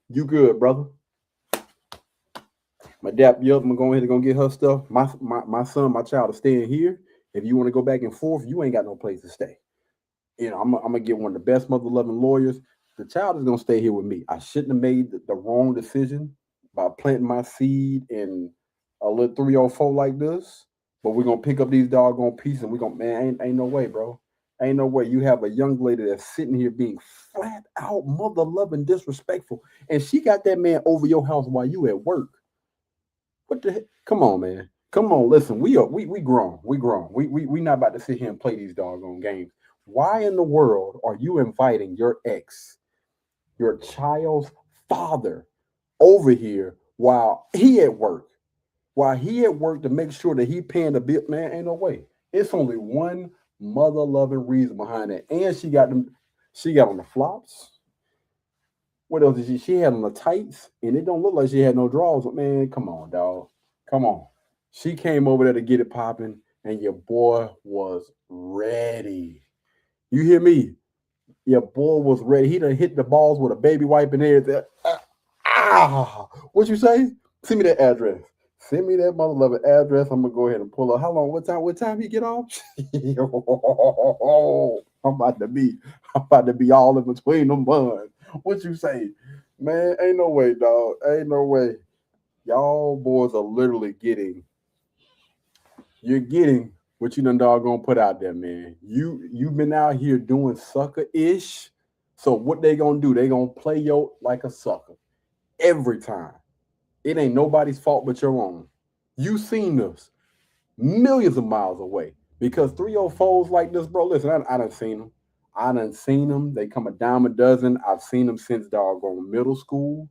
You good, brother. My dap you up. I'm going to go ahead and go get her stuff. My son, my child is staying here. If you want to go back and forth, you ain't got no place to stay. You know, I'm going to get one of the best mother-loving lawyers. The child is going to stay here with me. I shouldn't have made the wrong decision by planting my seed in a little 304 like this. But we're going to pick up these doggone pieces and we're going to, man, ain't no way, bro. Ain't no way. You have a young lady that's sitting here being flat out mother-loving disrespectful. And she got that man over your house while you at work. What the heck? Come on, man. Come on, listen. We grown. We grown. We not about to sit here and play these doggone games. Why in the world are you inviting your ex, your child's father, over here while he at work? While he at work to make sure that he paying the bill? Man, ain't no way. It's only one mother-loving reason behind it. And she got on the flops. What else did she had on the tights? And it don't look like she had no drawers. But man, come on, dog. Come on. She came over there to get it popping, and your boy was ready. You hear me? Your boy was ready. He done hit the balls with a baby wipe and everything. What you say? Send me that address. Send me that mother-loving address. I'm gonna go ahead and pull up. How long? What time he get off? I'm about to be all in between them buns. What you say? Man, ain't no way, dog. Ain't no way. Y'all boys are literally you're getting what you done doggone put out there, man. You've been out here doing sucker-ish. So what they gonna do? They gonna play you like a sucker every time. It ain't nobody's fault but your own. You seen this millions of miles away because 304s like this, bro. Listen, I done seen them. I done seen them. They come a dime a dozen. I've seen them since doggone middle school.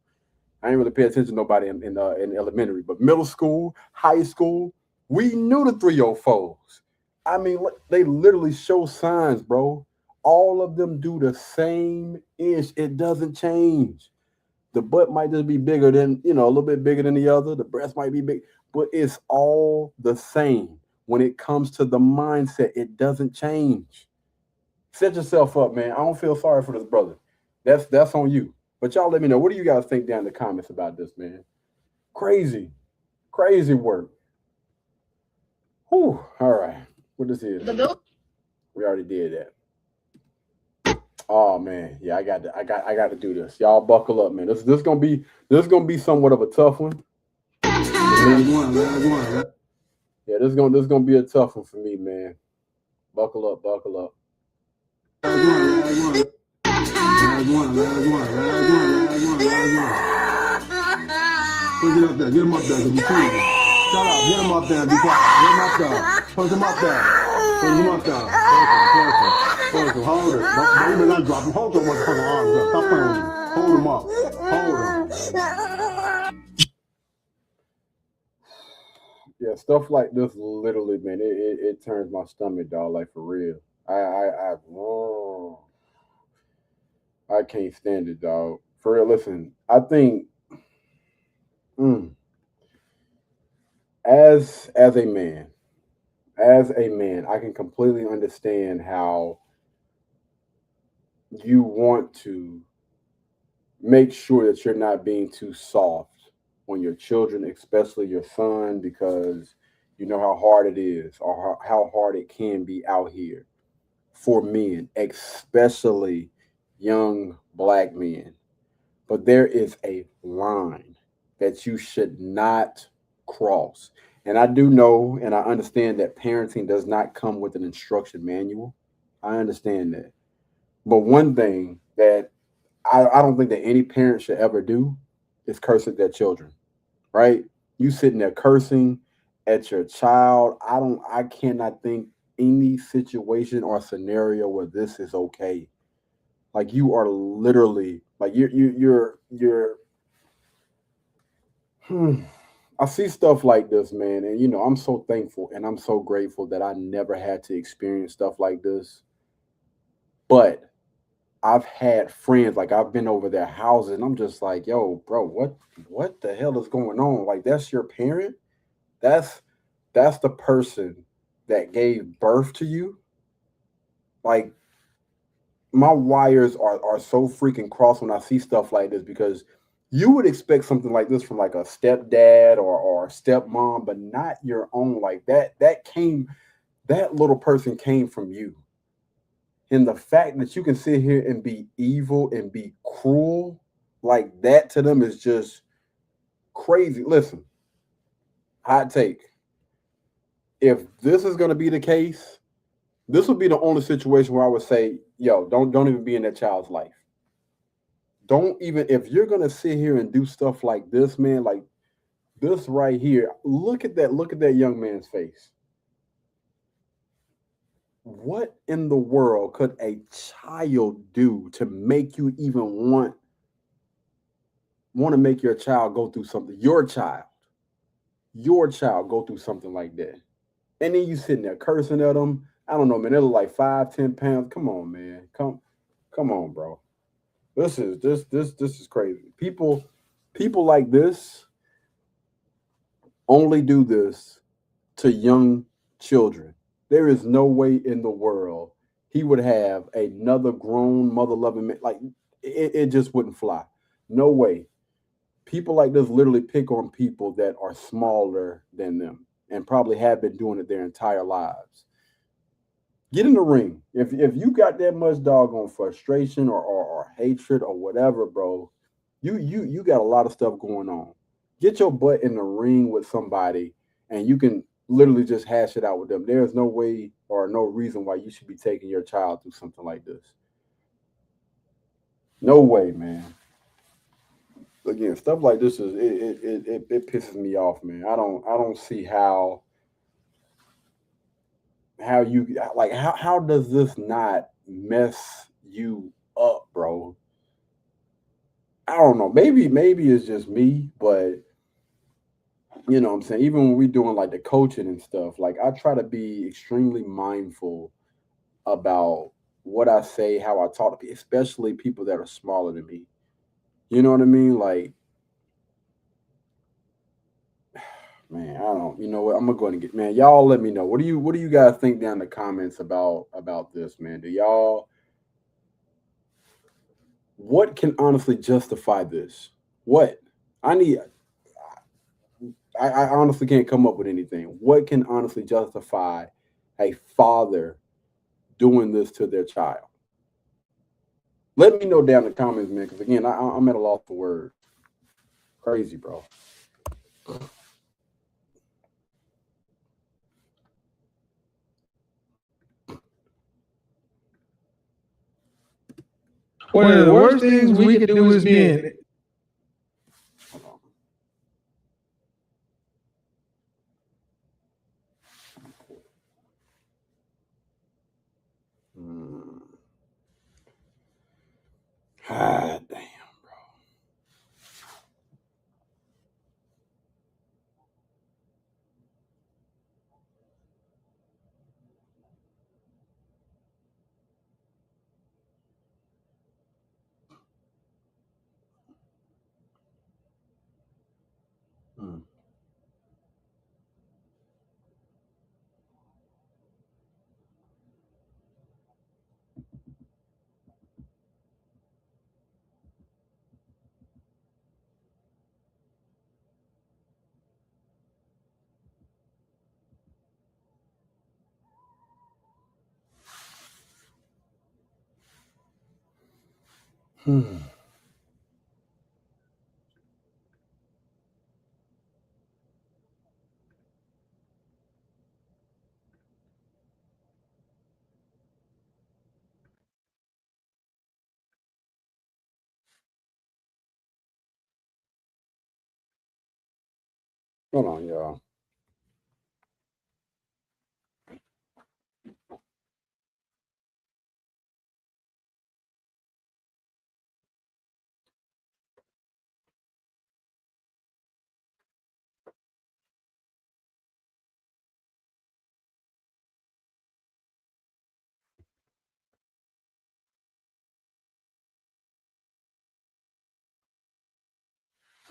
I ain't really pay attention to nobody in elementary, but middle school, high school, we knew the 304s. I mean, they literally show signs, bro. All of them do the same ish. It doesn't change. The butt might just be bigger than, a little bit bigger than the other. The breast might be big, but it's all the same. when it comes to the mindset, it doesn't change. Set yourself up, man. I don't feel sorry for this brother. That's on you. But y'all let me know. What do you guys think down in the comments about this, man? Crazy work. Whew. All right. What this is?
The bill.
We already did that. Oh man, yeah, I got to do this. Y'all buckle up, man. This gonna be somewhat of a tough one. Yeah, this gonna be a tough one for me, man. Buckle up.
Last one. Put it up there. Get him up there. Shut up. Get him up there. Be quiet. Get him up there. Put him up there. Hold it. Don't even not drop him. Hold the motherfucking arms up. Stop playing with him. Hold him up. Hold him.
Yeah, stuff like this literally, man, it turns my stomach, dog, like for real. I can't stand it, dog. For real, listen, I think as a man, I can completely understand how you want to make sure that you're not being too soft on your children, especially your son, because you know how hard it is or how hard it can be out here for men, especially young Black men. But there is a line that you should not cross. And I do know and I understand that parenting does not come with an instruction manual. I understand that. But one thing that I don't think that any parent should ever do is curse at their children, right? You sitting there cursing at your child. I cannot think any situation or scenario where this is okay. Like you are literally like you're I see stuff like this, man, and you know, I'm so thankful and I'm so grateful that I never had to experience stuff like this. But I've had friends, like I've been over their houses, and I'm just like, yo, bro, what the hell is going on? Like, that's your parent? That's the person that gave birth to you. Like, my wires are so freaking crossed when I see stuff like this, because you would expect something like this from like a stepdad or stepmom, but not your own. Like that little person came from you. And the fact that you can sit here and be evil and be cruel like that to them is just crazy. Listen, hot take. If this is going to be the case, this would be the only situation where I would say, yo, don't even be in that child's life. Don't even, if you're going to sit here and do stuff like this, man, like this right here, look at that young man's face. What in the world could a child do to make you even want to make your child go through something? Your child go through something like that. And then you sitting there cursing at them. I don't know, man. They look like 5-10 pounds. Come on, man. Come on, bro. This is crazy. People like this only do this to young children. There is no way in the world he would have another grown mother-loving man. Like it just wouldn't fly. No way. People like this literally pick on people that are smaller than them and probably have been doing it their entire lives. Get in the ring. If you got that much doggone frustration or hatred or whatever, bro, you got a lot of stuff going on. Get your butt in the ring with somebody and you can literally just hash it out with them. There's no way or no reason why you should be taking your child through something like this. No way, man. Again, stuff like this is it pisses me off, man. I don't see how you like how does this not mess you up, bro? I don't know. Maybe it's just me, but you know what I'm saying? Even when we're doing like the coaching and stuff, like I try to be extremely mindful about what I say, how I talk to people, especially people that are smaller than me. You know what I mean? Like, Man, I don't. You know what? I'm gonna go ahead and get. Man, y'all let me know. What do you guys think down in the comments about this, man? Do y'all? What can honestly justify this? What I need. I honestly can't come up with anything. What can honestly justify a father doing this to their child? Let me know down in the comments, man. Because again, I'm at a loss for words. Crazy, bro.
One of the worst things we can do as men.
Ah, damn. Hold on, y'all.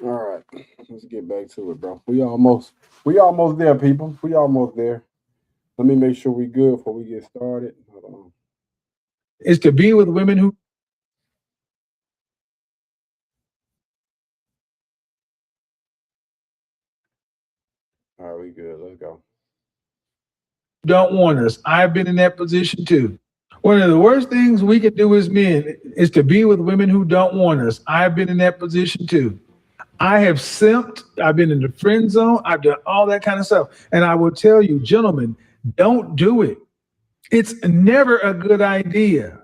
All right, let's get back to it, bro. We almost there, people. We almost there. Let me make sure we good before we get started. Hold on.
Is to be with women who
All right, we good. Let's go.
don't want us. I've been in that position too. One of the worst things we can do as men is to be with women who don't want us. I've been in that position too. I have simped. I've been in the friend zone. I've done all that kind of stuff. And I will tell you, gentlemen, don't do it. It's never a good idea.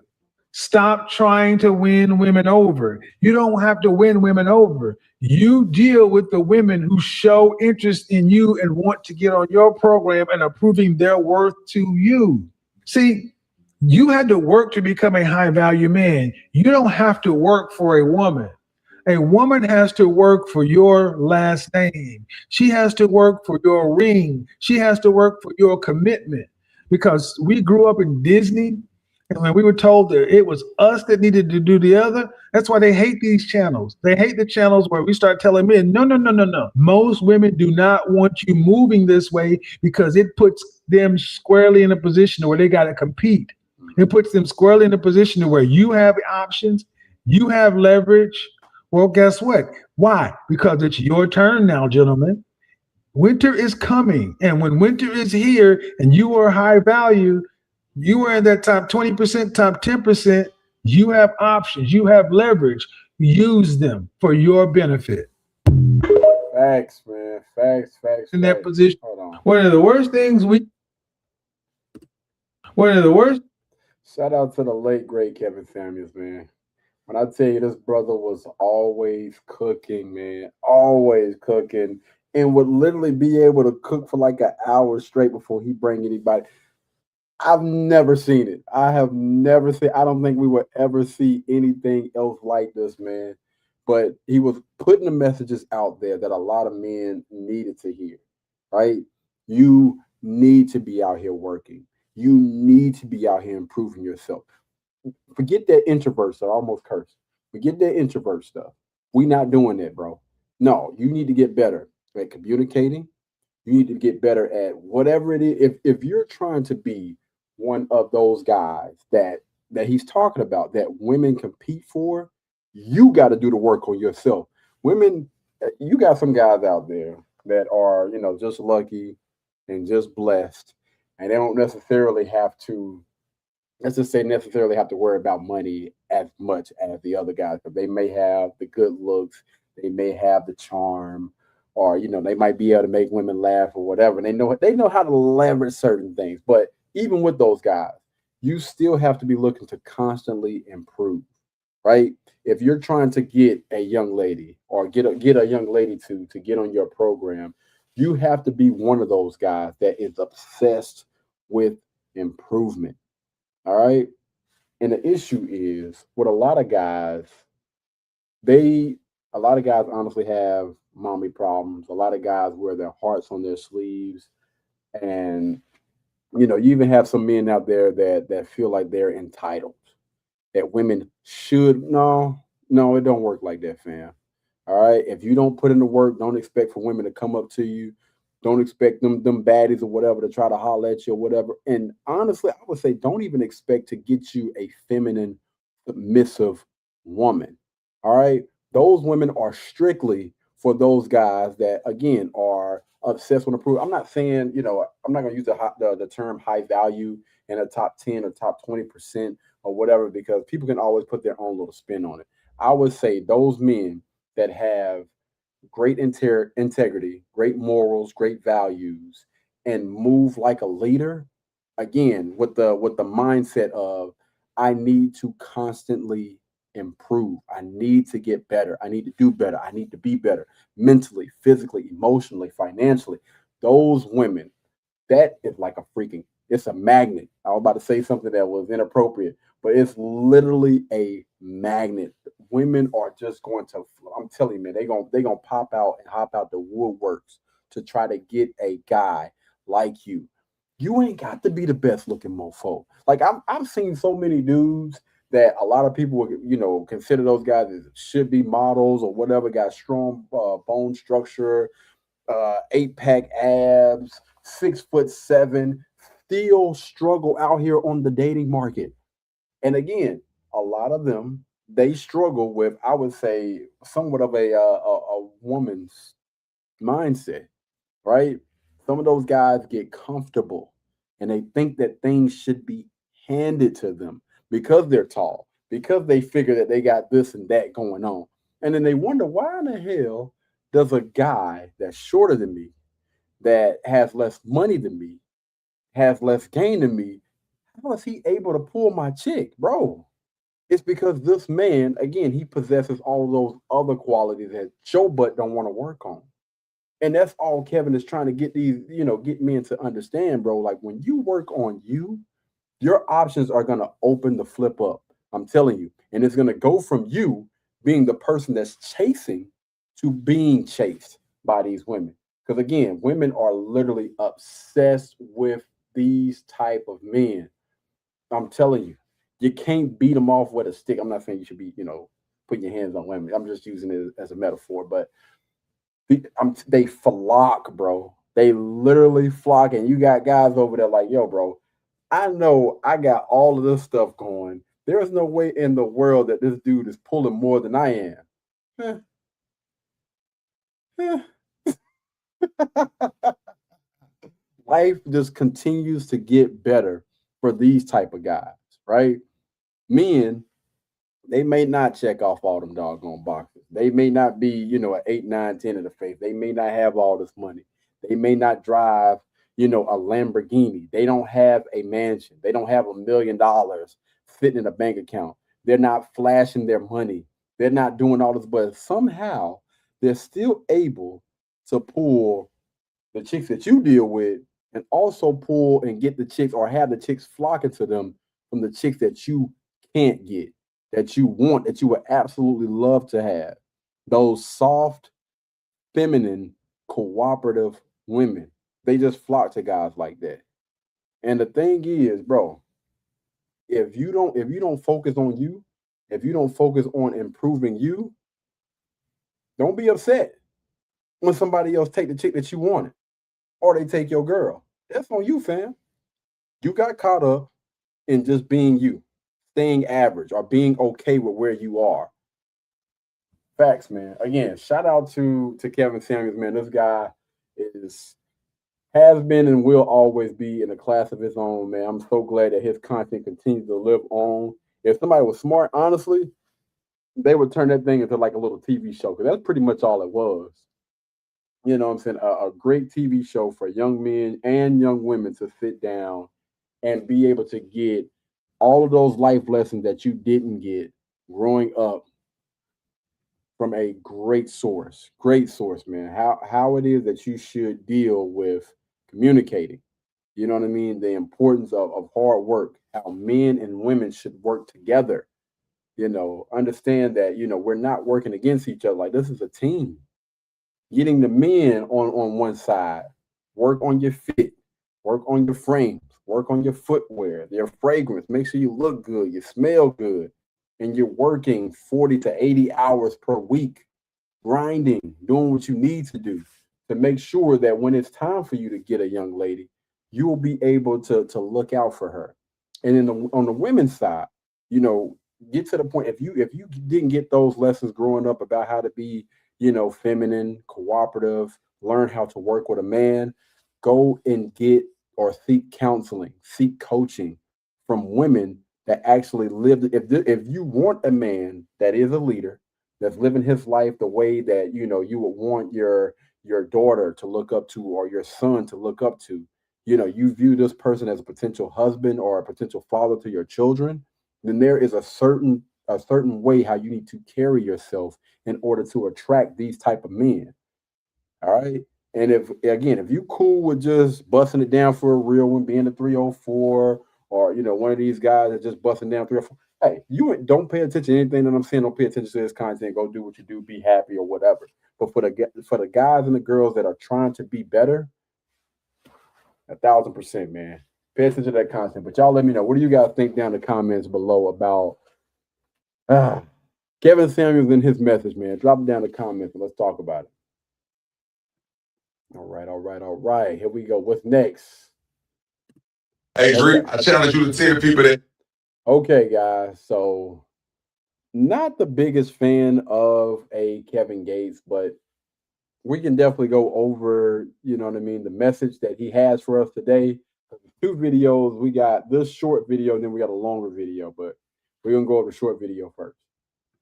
Stop trying to win women over. You don't have to win women over. You deal with the women who show interest in you and want to get on your program and are proving their worth to you. See, you had to work to become a high value man. You don't have to work for a woman. A woman has to work for your last name. She has to work for your ring. She has to work for your commitment. Because we grew up in Disney, and when we were told that it was us that needed to do the other, that's why they hate these channels. They hate the channels where we start telling men, no, no, no, no, no. Most women do not want you moving this way because it puts them squarely in a position where they got to compete. It puts them squarely in a position where you have options, you have leverage. Well, guess what? Why? Because it's your turn now, gentlemen. Winter is coming. And when winter is here and you are high value, you are in that top 20%, top 10%, you have options, you have leverage. Use them for your benefit.
Facts, man. Facts.
In that position.
Hold on.
One of the worst.
Shout out to the late, great Kevin Samuels, man. When I tell you this brother was always cooking, man, always cooking, and would literally be able to cook for like an hour straight before he bring anybody. I've never seen it. I have never seen. I don't think we will ever see anything else like this, man. But he was putting the messages out there that a lot of men needed to hear, right? You need to be out here working. You need to be out here improving yourself. Forget that introvert stuff. I almost cursed. Forget that introvert stuff. We not doing that, bro. No, you need to get better at communicating. You need to get better at whatever it is. If you're trying to be one of those guys that he's talking about that women compete for, you got to do the work on yourself. Women, you got some guys out there that are, just lucky and just blessed, and they don't necessarily have to, let's just say, necessarily have to worry about money as much as the other guys. But they may have the good looks, they may have the charm, or they might be able to make women laugh or whatever. And they know how to leverage certain things. But even with those guys, you still have to be looking to constantly improve, right? If you're trying to get a young lady or get a young lady to get on your program, you have to be one of those guys that is obsessed with improvement. All right. And the issue is with a lot of guys, honestly have mommy problems. A lot of guys wear their hearts on their sleeves. And, you even have some men out there that feel like they're entitled, that women should. No, it don't work like that, fam. All right. If you don't put in the work, don't expect for women to come up to you. Don't expect them baddies or whatever to try to holler at you or whatever. And honestly, I would say don't even expect to get you a feminine, submissive woman. All right. Those women are strictly for those guys that, again, are obsessed with approval. I'm not saying, I'm not going to use the term high value in a top 10 or top 20% or whatever, because people can always put their own little spin on it. I would say those men that have great integrity, great morals, great values, and move like a leader, again, with the mindset of, I need to constantly improve. I need to get better. I need to do better. I need to be better mentally, physically, emotionally, financially. Those women, that is like it's a magnet. I was about to say something that was inappropriate, but it's literally a magnet. Women are just going to, I'm telling you, man, they're going to pop out and hop out the woodworks to try to get a guy like you. You ain't got to be the best looking mofo. Like I've seen so many dudes that a lot of people would, consider those guys as should be models or whatever, got strong bone structure, 8-pack abs, 6'7", still struggle out here on the dating market. And again, a lot of them, they struggle with, I would say, somewhat of a woman's mindset, right? Some of those guys get comfortable and they think that things should be handed to them because they're tall, because they figure that they got this and that going on. And then they wonder, why in the hell does a guy that's shorter than me, that has less money than me, has less gain than me, how is he able to pull my chick, bro? It's because this man, again, he possesses all those other qualities that your butt don't want to work on. And that's all Kevin is trying to get get men to understand, bro. Like when you work on you, your options are going to open the flip up. I'm telling you. And it's going to go from you being the person that's chasing to being chased by these women. Because again, women are literally obsessed with these type of men. I'm telling you, you can't beat them off with a stick. I'm not saying you should be, putting your hands on women. I'm just using it as a metaphor, but they flock, bro. They literally flock, and you got guys over there like, yo, bro, I know I got all of this stuff going. There is no way in the world that this dude is pulling more than I am. Life just continues to get better for these type of guys, right? Men, they may not check off all them doggone boxes. They may not be, an 8, 9, 10 in the face. They may not have all this money. They may not drive, a Lamborghini. They don't have a mansion. They don't have $1 million sitting in a bank account. They're not flashing their money. They're not doing all this, but somehow they're still able to pull the chicks that you deal with and also pull and get the chicks or have the chicks flocking to them from the chicks that you can't get, that you want, that you would absolutely love to have. Those soft, feminine, cooperative women. They just flock to guys like that. And the thing is, bro, if you don't focus on you, if you don't focus on improving you, don't be upset when somebody else take the chick that you wanted, or they take your girl. That's on you, fam. You got caught up in just being you, staying average, or being okay with where you are. Facts, man. Again, shout out to Kevin Samuels, man. This guy has been and will always be in a class of his own, man. I'm so glad that his content continues to live on. If somebody was smart, honestly, they would turn that thing into like a little TV show, because that's pretty much all it was. You know what I'm saying? A great TV show for young men and young women to sit down and be able to get all of those life lessons that you didn't get growing up from a great source, man. How it is that you should deal with communicating. You know what I mean? The importance of hard work, how men and women should work together. You know, understand that, you know, we're not working against each other. Like, this is a team. Getting the men on one side, work on your fit, work on your frames, work on your footwear, their fragrance, make sure you look good, you smell good, and you're working 40 to 80 hours per week, grinding, doing what you need to do to make sure that when it's time for you to get a young lady, you will be able to look out for her. And then on the women's side, you know, get to the point, if you didn't get those lessons growing up about how to be, you know, feminine, cooperative, learn how to work with a man, go and get or seek counseling, seek coaching from women that actually live. If you want a man that is a leader, that's living his life the way that, you know, you would want your daughter to look up to, or your son to look up to, you know, you view this person as a potential husband or a potential father to your children, then there is a certain way how you need to carry yourself in order to attract these type of men. All right. And if you cool with just busting it down for a real one, being a 304, or, you know, one of these guys that just busting down 304, hey, you don't pay attention to anything that I'm saying. Don't pay attention to this content. Go do what you do. Be happy or whatever. But for the guys and the girls that are trying to be better, 1,000%, man. Pay attention to that content. But y'all let me know. What do you guys think down in the comments below about Kevin Samuels and his message, man? Drop it down in the comments and let's talk about it. All right. Here we go. What's next?
Hey, Drake, I challenge you to tell people that.
Okay, guys. So, not the biggest fan of a Kevin Gates, but we can definitely go over, you know what I mean, the message that he has for us today. 2 videos. We got this short video, and then we got a longer video, but we're going to go over the short video first.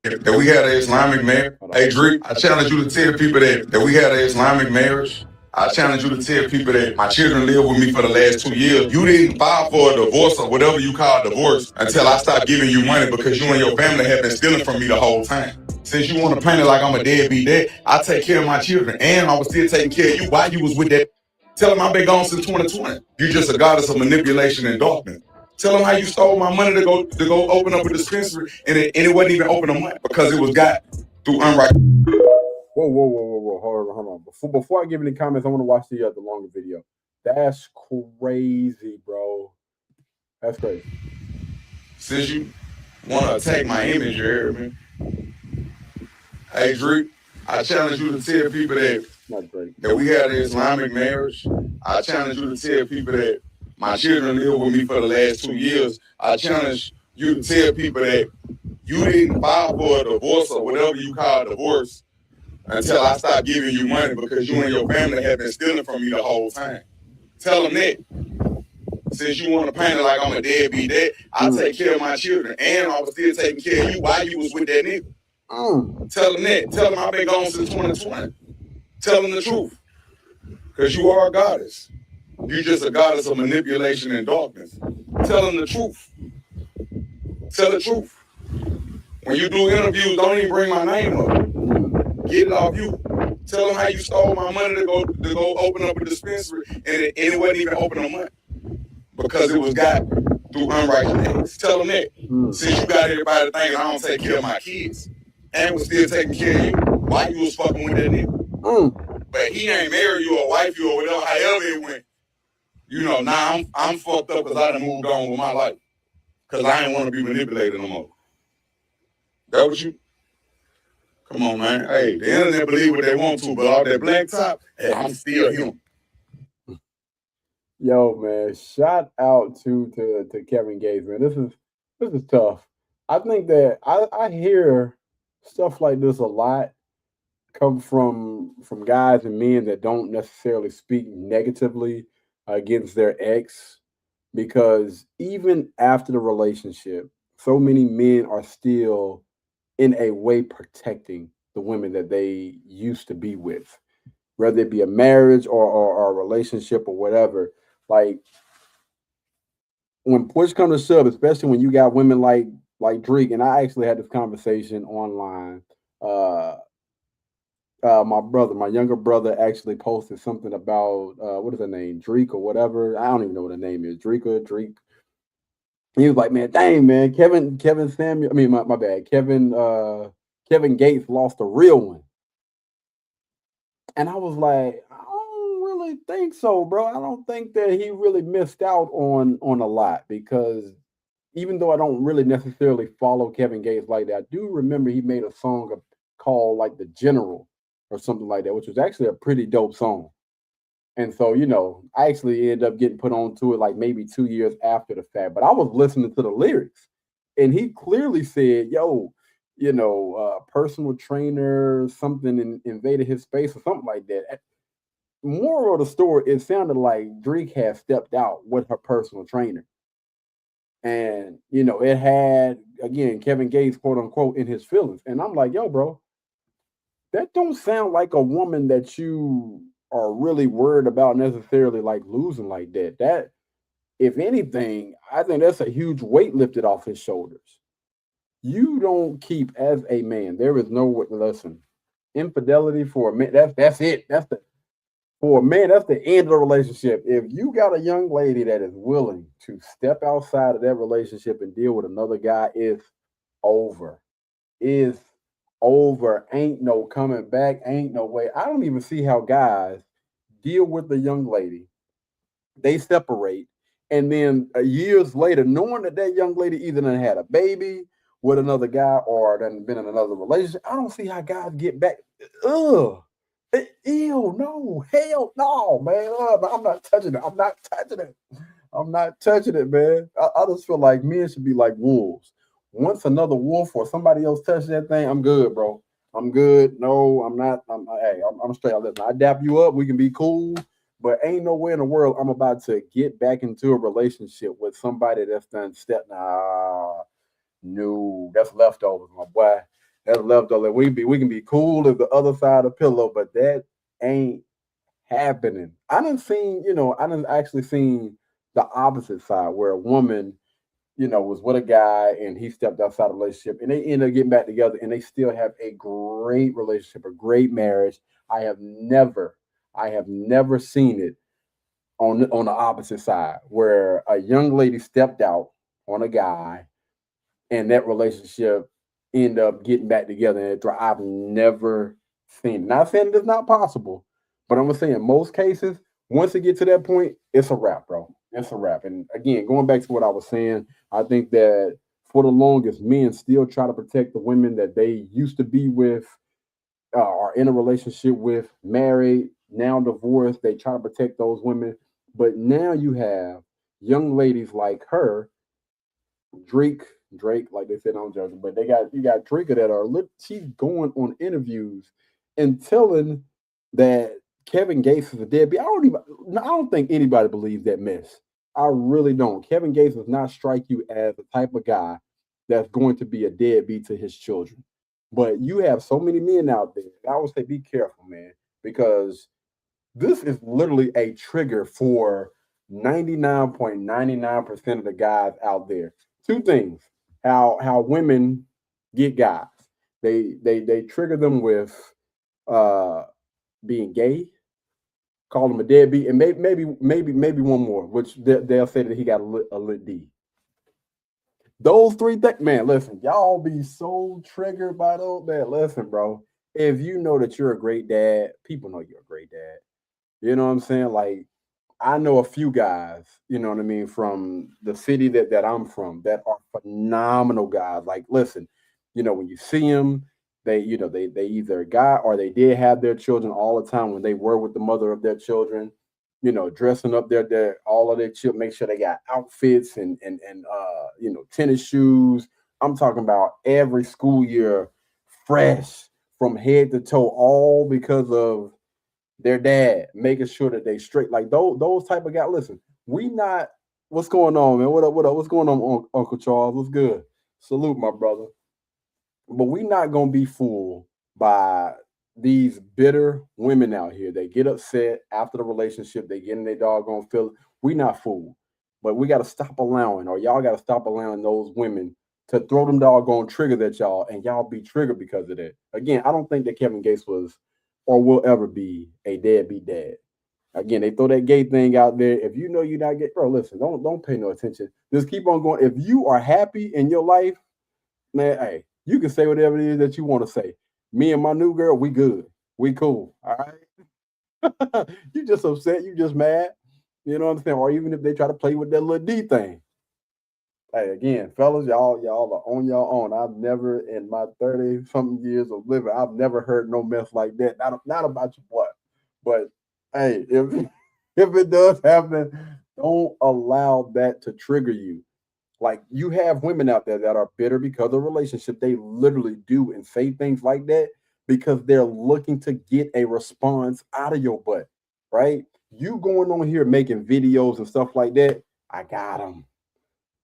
That we had an Islamic marriage. Hey, Drake, I challenge you to tell people that we had an Islamic marriage. I challenge you to tell people that my children live with me for the last 2 years. You didn't file for a divorce or whatever you call divorce until I stopped giving you money, because you and your family have been stealing from me the whole time. Since you want to paint it like I'm a deadbeat dad, I take care of my children, and I was still taking care of you while you was with that. Tell them I've been gone since 2020. You just a goddess of manipulation and darkness. Tell them how you stole my money to go open up a dispensary, and it wasn't even open a month because it was got through unrighteous.
Whoa. Hold on. Before I give any comments, I want to watch the longer video. That's crazy, bro. That's crazy.
Since you want to attack my image, you heard me? Hey, Drake, I challenge you to tell people that we had an Islamic marriage. I challenge you to tell people that my children live with me for the last 2 years. I challenge you to tell people that you didn't file for a divorce or whatever you call divorce until I stopped giving you money, because you and your family have been stealing from me the whole time. Tell them that. Since you want to paint it like I'm a deadbeat dad, I take care of my children, and I was still taking care of you while you was with that nigga. Tell them that. Tell them I've been gone since 2020. Tell them the truth. Because you are a goddess. You just a goddess of manipulation and darkness. Tell them the truth. Tell the truth. When you do interviews, don't even bring my name up. Get it off you. Tell them how you stole my money to go open up a dispensary, and it wasn't even open a month because it was got through unrighteous means. Tell them that. Since you got everybody thinking I don't take care of my kids, and was still taking care of you while you was fucking with that nigga. But he ain't married you or wife you or whatever, however it went. You know, now I'm fucked up because I done moved on with my life. Because I ain't want to be manipulated no more. That what you? Come on, man. Hey, the internet believe what they want to, but all that black top, hey, I'm still him.
Yo, man, shout out to Kevin Gates, man. This is tough. I think that I hear stuff like this a lot come from guys and men that don't necessarily speak negatively against their ex, because even after the relationship, so many men are still in a way protecting the women that they used to be with, whether it be a marriage or a relationship or whatever. Like when push comes to shove, especially when you got women like Drake, and I actually had this conversation online. Uh, my younger brother actually posted something about what is her name, Drake or whatever. I don't even know what her name is, Drake or Drake. He was like, man, dang, man, Kevin Samuel. I mean, my bad, Kevin Gates lost a real one, and I was like, I don't really think so, bro. I don't think that he really missed out on a lot, because even though I don't really necessarily follow Kevin Gates like that, I do remember he made a song called like The General or something like that, which was actually a pretty dope song. And so, I actually ended up getting put on to it like maybe 2 years after the fact. But I was listening to the lyrics, and he clearly said, yo, personal trainer, something invaded his space or something like that. Moral of the story, it sounded like Drake had stepped out with her personal trainer. And, it had, again, Kevin Gates, quote unquote, in his feelings. And I'm like, yo, bro, that don't sound like a woman that you are really worried about necessarily like losing like that. That, if anything, I think that's a huge weight lifted off his shoulders. You don't keep as a man. There is no listen. Infidelity for a man. That's it. For a man, that's the end of the relationship. If you got a young lady that is willing to step outside of that relationship and deal with another guy, it's over. It's over. Ain't no coming back. Ain't no way. I don't even see how guys deal with the young lady. They separate, and then years later, knowing that that young lady either done had a baby with another guy or done been in another relationship, I don't see how guys get back. Ugh. Ew, no, hell no, man. I'm not touching it. I'm not touching it. I'm not touching it, man. I just feel like men should be like wolves. Once another wolf or somebody else touches that thing, I'm good, bro. I'm good. No, I'm not. I'm straight. Listen, I dap you up. We can be cool, but ain't no way in the world I'm about to get back into a relationship with somebody that's done step. Nah, no, that's leftovers, my boy. That's leftover. We can be cool as the other side of the pillow, but that ain't happening. I done actually seen the opposite side where a woman, was with a guy and he stepped outside the relationship and they end up getting back together and they still have a great relationship, a great marriage. I have never seen it on the opposite side where a young lady stepped out on a guy and that relationship end up getting back together. And I've never seen it. Not saying it's not possible, but I'm gonna say in most cases, once it gets to that point, it's a wrap, bro. It's a wrap. And again, going back to what I was saying, I think that for the longest, men still try to protect the women that they used to be with, are in a relationship with, married, now divorced. They try to protect those women. But now you have young ladies like her, Drake, like they said, I'm joking, but you got Drake that she's going on interviews and telling that Kevin Gates is a deadbeat. I don't think anybody believes that mess. I really don't. Kevin Gates does not strike you as the type of guy that's going to be a deadbeat to his children. But you have so many men out there. I would say be careful, man, because this is literally a trigger for 99.99% of the guys out there. Two things: how women get guys. They trigger them with being gay, call him a deadbeat, and maybe one more, which they'll say that he got a lit D. Those three things, man. Listen, y'all be so triggered by those. Man, listen, bro. If you know that you're a great dad, people know you're a great dad. You know what I'm saying? Like, I know a few guys, you know what I mean, from the city that I'm from that are phenomenal guys. Like, listen, when you see them, they either got or they did have their children all the time when they were with the mother of their children. dressing up all of their children, make sure they got outfits and tennis shoes. I'm talking about every school year fresh from head to toe, all because of their dad making sure that they straight. Like those type of guys. Listen, what's going on, man? What up? What's going on, Uncle Charles? What's good? Salute, my brother. But we not gonna be fooled by these bitter women out here. They get upset after the relationship. They get in their doggone feeling. We not fooled, but we got to stop allowing, or y'all got to stop allowing those women to throw them doggone triggers at y'all, and y'all be triggered because of that. Again, I don't think that Kevin Gates was or will ever be a deadbeat dad. Again, they throw that gay thing out there. If you know you're not gay, bro, listen, don't pay no attention. Just keep on going. If you are happy in your life, man, hey, you can say whatever it is that you want to say. Me and my new girl, we good. We cool. All right. You just upset. You just mad. You know what I'm saying? Or even if they try to play with that little D thing. Hey, again, fellas, y'all are on your own. I've never, in my 30-something years of living, I've never heard no mess like that. Not about your boy. But hey, if it does happen, don't allow that to trigger you. Like, you have women out there that are bitter because of relationship. They literally do and say things like that because they're looking to get a response out of your butt, right? You going on here making videos and stuff like that. I got him.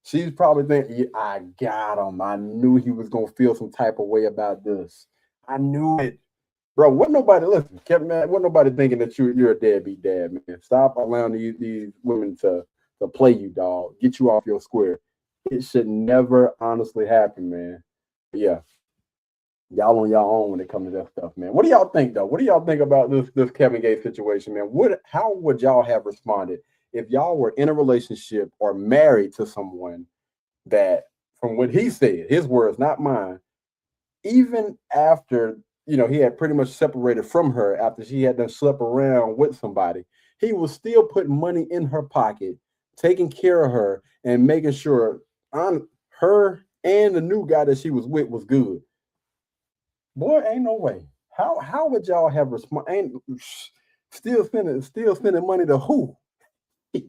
She's probably thinking, yeah, I got him. I knew he was going to feel some type of way about this. I knew it. Bro, wasn't nobody thinking that you're a deadbeat dad, man. Stop allowing these women to play you, dog. Get you off your square. It should never honestly happen, man. But yeah, y'all on y'all own when it comes to that stuff, man. What do y'all think, though? What do y'all think about this Kevin Gates situation, man? How would y'all have responded if y'all were in a relationship or married to someone that, from what he said, his words, not mine, even after he had pretty much separated from her after she had done slept around with somebody, he was still putting money in her pocket, taking care of her, and making sure her and the new guy that she was with was good. Boy, ain't no way. How would y'all have responded? Still spending money to who? Ain't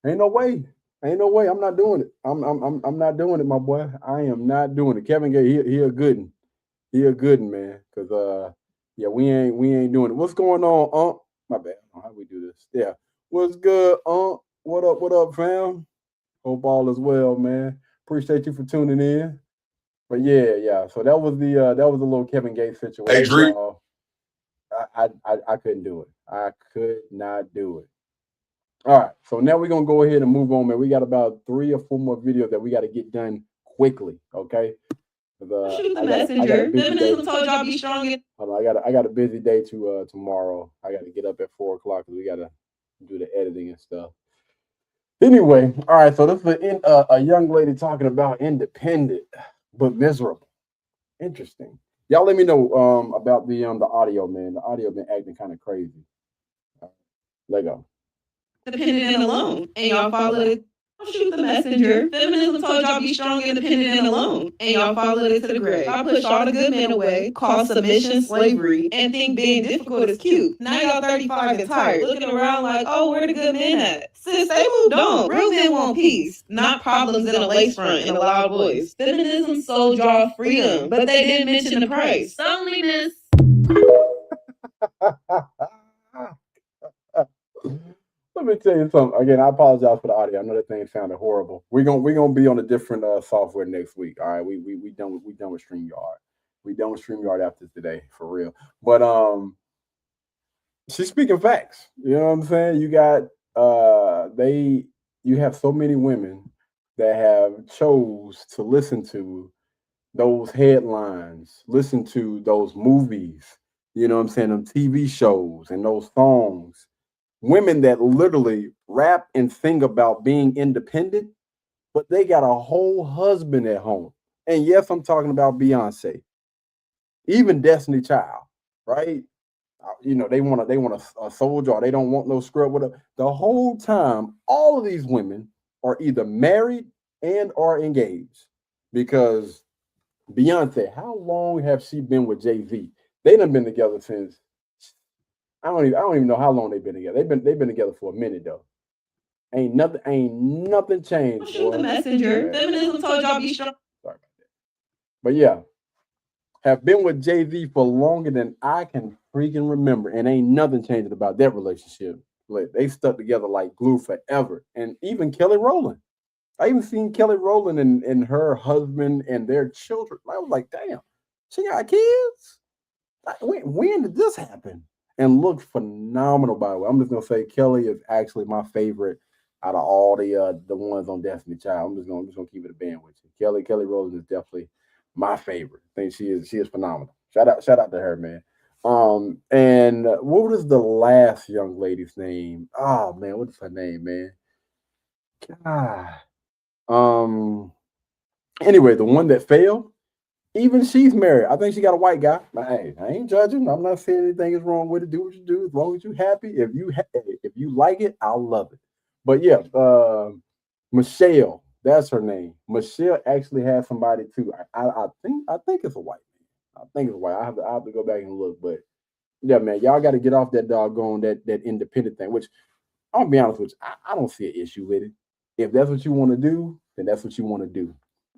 no way. Ain't no way. I'm not doing it. I'm not doing it, my boy. I am not doing it. Kevin Gates, he a good one. He a good one, man. Cause yeah, we ain't doing it. What's going on, My bad. How we do this? Yeah. What's good, What up, fam? Hope all is well, man. Appreciate you for tuning in. But yeah. So that was the little Kevin Gates situation.
Hey, Drew.
I couldn't do it. I could not do it. All right. So now we're gonna go ahead and move on, man. We got about 3 or 4 more videos that we got to get done quickly. Okay.
Shoot the messenger. Feminism told y'all be strong.
I got a busy day tomorrow. I got to get up at 4 o'clock because we got to do the editing and stuff. Anyway, all right. So this is a young lady talking about independent but miserable. Interesting. Y'all let me know about the audio, man. The audio been acting kind of crazy. Let go.
Independent and alone, and y'all followed it. Shoot the messenger. Feminism told y'all be strong, independent, and alone, and y'all followed it to the grave. I pushed all the good men away, called submission slavery, and think being difficult is cute. Now y'all 35 and tired, looking around like, oh, where the good men at? Sis, they moved on. Real men want peace, not problems in a lace front and a loud voice. Feminism sold y'all freedom, but they didn't mention the price. Loneliness.
Let me tell you something. Again, I apologize for the audio. I know that thing sounded horrible. We're gonna be on a different software next week. All right, we done with StreamYard. We done with StreamYard after today, for real. But she's speaking facts. You know what I'm saying? You got you have so many women that have chose to listen to those headlines, listen to those movies. You know what I'm saying? Them TV shows and those songs. Women that literally rap and sing about being independent, but they got a whole husband at home. And yes, I'm talking about Beyonce, even Destiny Child, right? They want a soldier, or they don't want no scrub. Whatever. The whole time, all of these women are either married and are engaged. Because Beyonce, how long have she been with Jay-Z? They done been together since, I don't even know how long they've been together. They've been together for a minute though. Ain't nothing changed.
Shoot the messenger. Feminism told y'all be strong.
Sorry about that. But yeah, have been with Jay-Z for longer than I can freaking remember, and ain't nothing changed about that relationship. Like, they stuck together like glue forever. And even Kelly Rowland. I even seen Kelly Rowland and her husband and their children. I was like, damn, she got kids? Like, when did this happen? And looked phenomenal, by the way. I'm just gonna say Kelly is actually my favorite out of all the ones on Destiny Child. I'm just gonna keep it a band with you. Kelly Rowland is definitely my favorite. I think she is phenomenal. Shout out to her, man. And what was the last young lady's name? Oh man, what's her name, man? God. Anyway, the one that failed, even she's married. I think she got a white guy. Hey, I ain't judging. I'm not saying anything is wrong with it. Do what you do as long as you're happy. If you like it, I'll love it. But yeah, Michelle, that's her name. Michelle actually has somebody too. I think it's a white man. I think it's white. I have to go back and look. But yeah, man, y'all got to get off that doggone that independent thing. Which I'll be honest with you, I don't see an issue with it. If that's what you want to do, then that's what you want to do.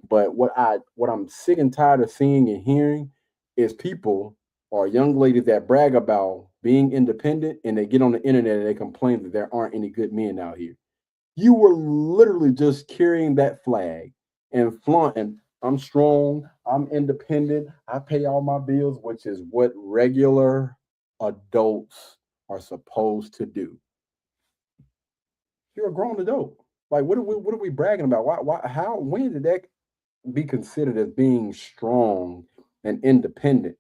But what I'm sick and tired of seeing and hearing is people or young ladies that brag about being independent and they get on the internet and they complain that there aren't any good men out here. You were literally just carrying that flag and flaunting, I'm strong, I'm independent, I pay all my bills, which is what regular adults are supposed to do. You're a grown adult. Like, what are we bragging about? When did that be considered as being strong and independent?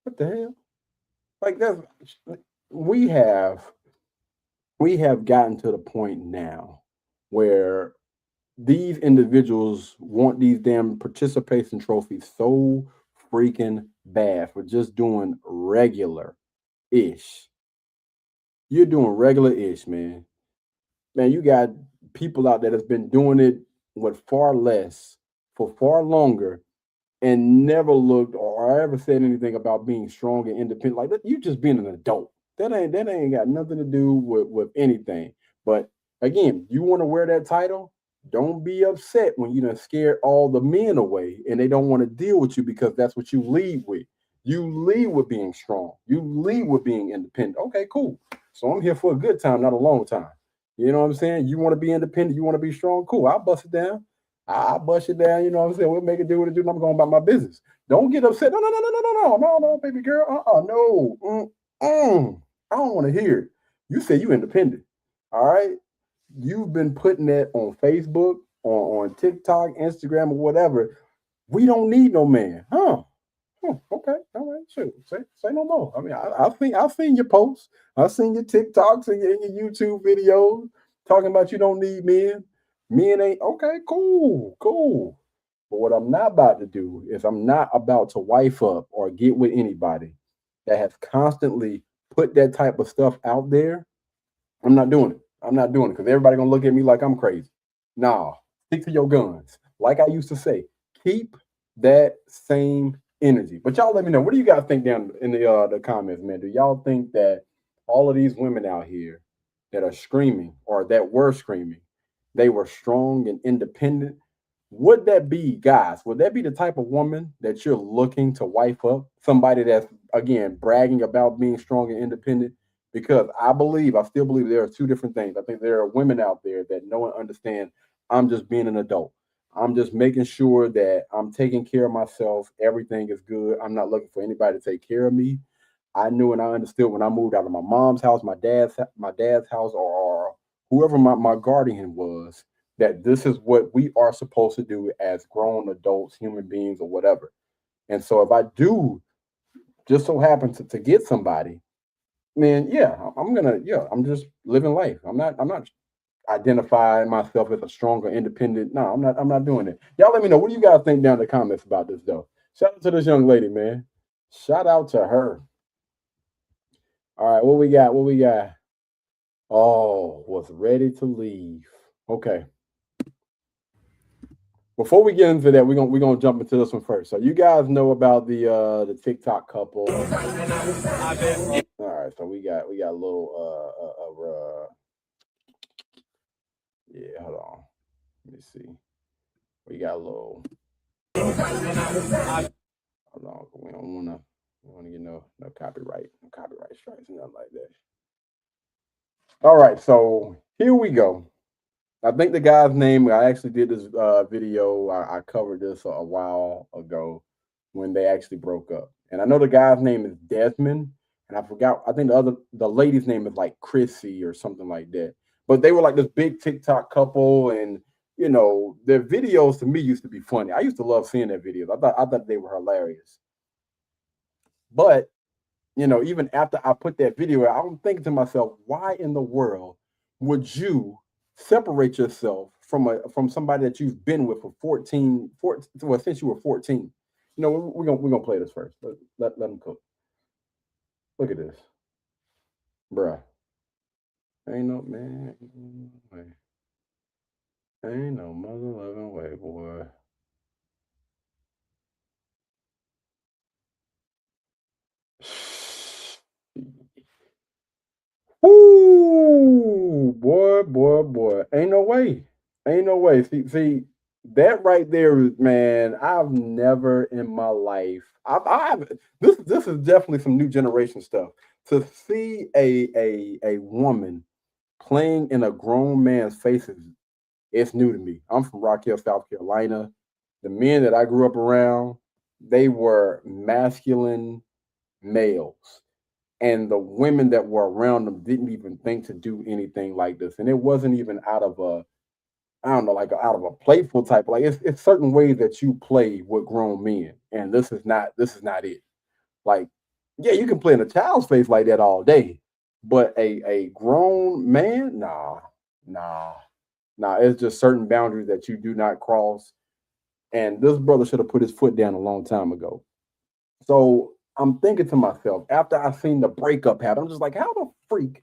What the hell? Like, we have gotten to the point now where these individuals want these damn participation trophies so freaking bad for just doing regular-ish. You're doing regular-ish, man. Man, you got people out there that's been doing it with far less for far longer and never looked or ever said anything about being strong and independent. Like, you just being an adult. That ain't got nothing to do with anything. But again, you want to wear that title, don't be upset when you done scared all the men away and they don't want to deal with you because that's what you lead with. You lead with being strong. You lead with being independent. Okay, cool. So I'm here for a good time, not a long time. You know what I'm saying? You want to be independent, you want to be strong, cool. I'll bust it down. I'll bust it down, you know what I'm saying? We'll make it do what it do, and I'm going about my business. Don't get upset. No, baby girl. No. I don't want to hear it. You say you independent. All right. You've been putting that on Facebook, on TikTok, Instagram, or whatever. We don't need no man. Huh. Okay. All right. Shoot. Say no more. I mean, I've seen your posts. I've seen your TikToks and your YouTube videos talking about you don't need men. Men ain't okay. Cool. But what I'm not about to do is I'm not about to wife up or get with anybody that has constantly put that type of stuff out there. I'm not doing it because everybody gonna look at me like I'm crazy. Nah, stick to your guns. Like I used to say, keep that same energy. But y'all let me know. What do you guys think down in the comments, man? Do y'all think that all of these women out here that are screaming or that were screaming, they were strong and independent? Would that be, guys, would that be the type of woman that you're looking to wife up? Somebody that's, again, bragging about being strong and independent? Because I still believe there are two different things. I think there are women out there that know and understand I'm just being an adult. I'm just making sure that I'm taking care of myself. Everything is good. I'm not looking for anybody to take care of me. I knew and I understood when I moved out of my mom's house, my dad's house, or whoever my guardian was, that this is what we are supposed to do as grown adults, human beings, or whatever. And so if I do just so happen to get somebody, man, I'm just living life. I'm not identifying myself as a stronger, independent. No, I'm not doing it. Y'all let me know. What do you guys think down in the comments about this, though? Shout out to this young lady, man. Shout out to her. All right, what we got? Oh, was ready to leave. Okay. Before we get into that, we're gonna jump into this one first. So you guys know about the TikTok couple. All right, So we got a little yeah, hold on. Let me see. We got a little hold on. We don't wanna get no copyright strikes and nothing like that. All right, so here we go. I think the guy's name, I actually did this video. I covered this a while ago when they actually broke up. And I know the guy's name is Desmond, and I forgot, I think the lady's name is like Chrissy or something like that. But they were like this big TikTok couple, and you know, their videos to me used to be funny. I used to love seeing their videos. I thought they were hilarious. But you know, even after I put that video out, I'm thinking to myself, why in the world would you separate yourself from somebody that you've been with for 14, well, since you were 14? You know, we're gonna play this first. Let them cook. Look at this, bruh. Ain't no man, ain't no mother loving way, boy. Ooh, boy. Ain't no way. Ain't no way. See, that right there, man, I've never in my life. This is definitely some new generation stuff. To see a woman playing in a grown man's faces, it's new to me. I'm from Rock Hill, South Carolina. The men that I grew up around, they were masculine males. And the women that were around them didn't even think to do anything like this. And it wasn't even out of a, I don't know, like out of a playful type. Like it's certain ways that you play with grown men. And this is not it. Like, yeah, you can play in a child's face like that all day. But a grown man, nah. It's just certain boundaries that you do not cross. And this brother should have put his foot down a long time ago. So I'm thinking to myself, after I seen the breakup happen, I'm just like, how the freak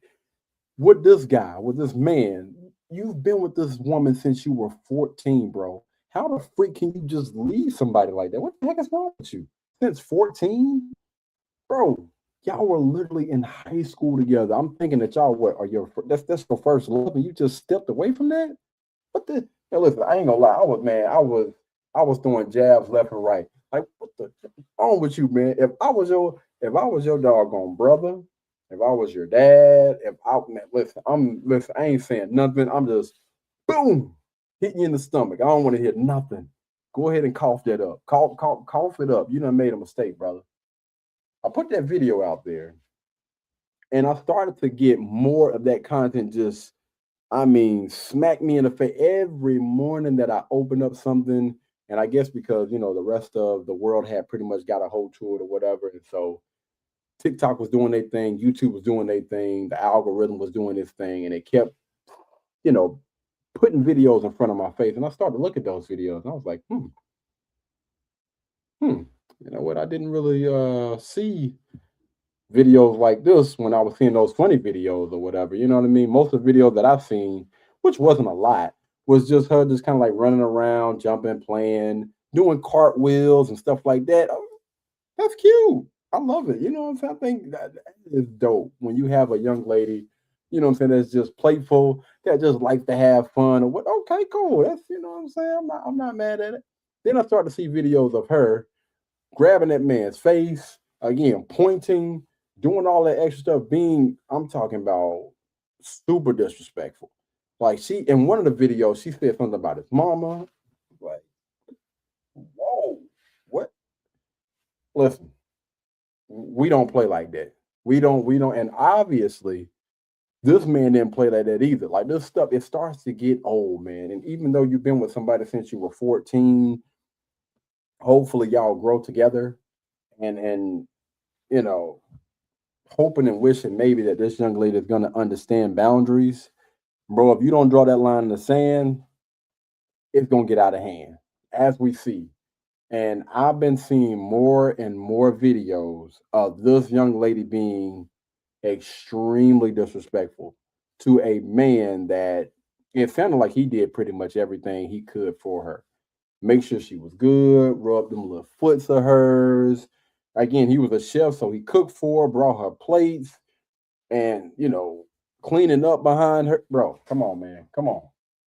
would this guy, with this man, you've been with this woman since you were 14, bro. How the freak can you just leave somebody like that? What the heck is wrong with you? Since 14? Bro, y'all were literally in high school together. I'm thinking that y'all that's your first love, and you just stepped away from that? What the now listen, I ain't gonna lie, I was throwing jabs left and right. Like, what the wrong with you, man? If I was your doggone brother, if I was your dad, listen, I ain't saying nothing. I'm just boom, hitting you in the stomach. I don't want to hear nothing. Go ahead and cough that up. Cough it up. You done made a mistake, brother. I put that video out there, and I started to get more of that content just, smack me in the face every morning that I open up something. And I guess because, you know, the rest of the world had pretty much got a hold to it or whatever. And so TikTok was doing their thing, YouTube was doing their thing, the algorithm was doing its thing, and it kept, you know, putting videos in front of my face. And I started to look at those videos, and I was like, you know what? I didn't really see videos like this when I was seeing those funny videos or whatever. You know what I mean? Most of the videos that I've seen, which wasn't a lot, was just her just kind of like running around, jumping, playing, doing cartwheels and stuff like that. Oh, that's cute. I love it. You know what I'm saying? I think that is dope when you have a young lady, you know what I'm saying, that's just playful, that just likes to have fun or what. Okay, cool. That's, you know what I'm saying? I'm not mad at it. Then I started to see videos of her grabbing that man's face, again, pointing, doing all that extra stuff, I'm talking about super disrespectful. Like in one of the videos, she said something about his mama. Like, whoa, what? Listen, we don't play like that. We don't, and obviously, this man didn't play like that either. Like this stuff, it starts to get old, man. And even though you've been with somebody since you were 14, hopefully y'all grow together and you know, hoping and wishing maybe that this young lady is gonna understand boundaries. Bro, if you don't draw that line in the sand, it's going to get out of hand, as we see. And I've been seeing more and more videos of this young lady being extremely disrespectful to a man that it sounded like he did pretty much everything he could for her. Make sure she was good, rub them little foots of hers. Again, he was a chef, so he cooked for her, brought her plates, and cleaning up behind her. Bro, come on, man. Come on.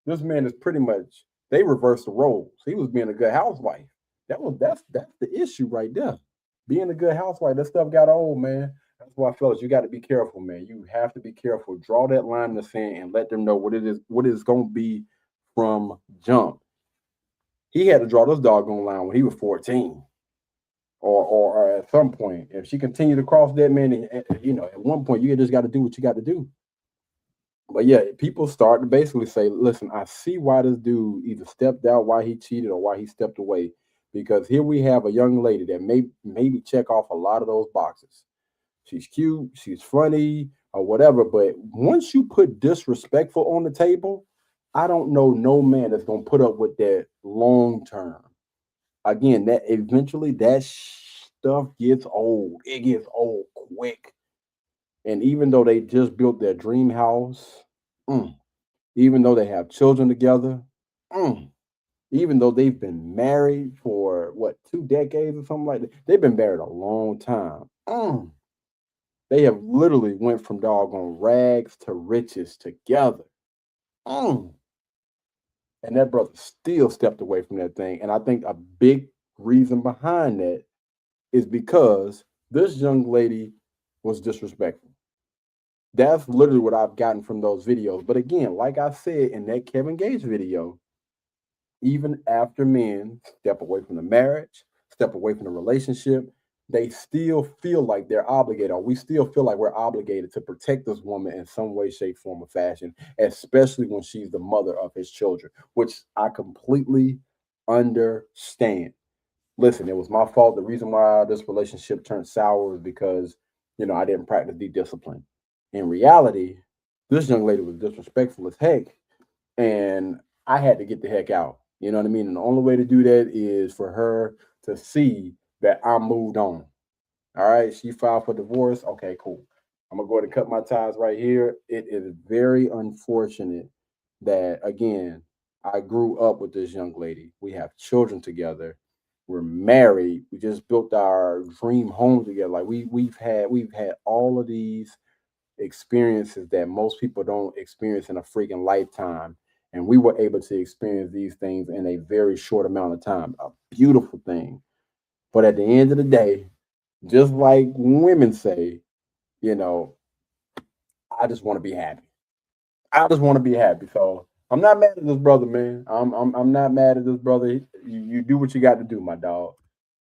This man is pretty much, they reversed the roles. He was being a good housewife. That's the issue right there. Being a good housewife, that stuff got old, man. That's why, fellas, you got to be careful, man. You have to be careful. Draw that line in the sand and let them know what it's going to be from jump. He had to draw this doggone line when he was 14. Or at some point, if she continued to cross that, man, at one point you just got to do what you got to do. But yeah, people start to basically say, listen, I see why this dude either stepped out, why he cheated, or why he stepped away. Because here we have a young lady that maybe check off a lot of those boxes. She's cute, she's funny, or whatever. But once you put disrespectful on the table, I don't know no man that's gonna put up with that long term. Again, that eventually that stuff gets old. It gets old quick. And even though they just built their dream house, even though they have children together, even though they've been married for 2 decades or something like that, they've been married a long time. They have literally went from doggone rags to riches together. And that brother still stepped away from that thing. And I think a big reason behind that is because this young lady was disrespectful. That's literally what I've gotten from those videos. But again, like I said in that Kevin Gates video, even after men step away from the marriage, step away from the relationship, they still feel like they're obligated, or we still feel like we're obligated to protect this woman in some way, shape, form, or fashion, especially when she's the mother of his children, which I completely understand. Listen, it was my fault. The reason why this relationship turned sour was because, I didn't practice the discipline. In reality, this young lady was disrespectful as heck, and I had to get the heck out. You know what I mean? And the only way to do that is for her to see that I moved on. All right, she filed for divorce. Okay, cool. I'm gonna go ahead and cut my ties right here. It is very unfortunate that, again, I grew up with this young lady. We have children together. We're married. We just built our dream home together. Like we've had all of these experiences that most people don't experience in a freaking lifetime. And we were able to experience these things in a very short amount of time. A beautiful thing. But at the end of the day, just like women say, I just want to be happy. I just want to be happy. So I'm not mad at this brother, man. I'm not mad at this brother. You do what you got to do, my dog.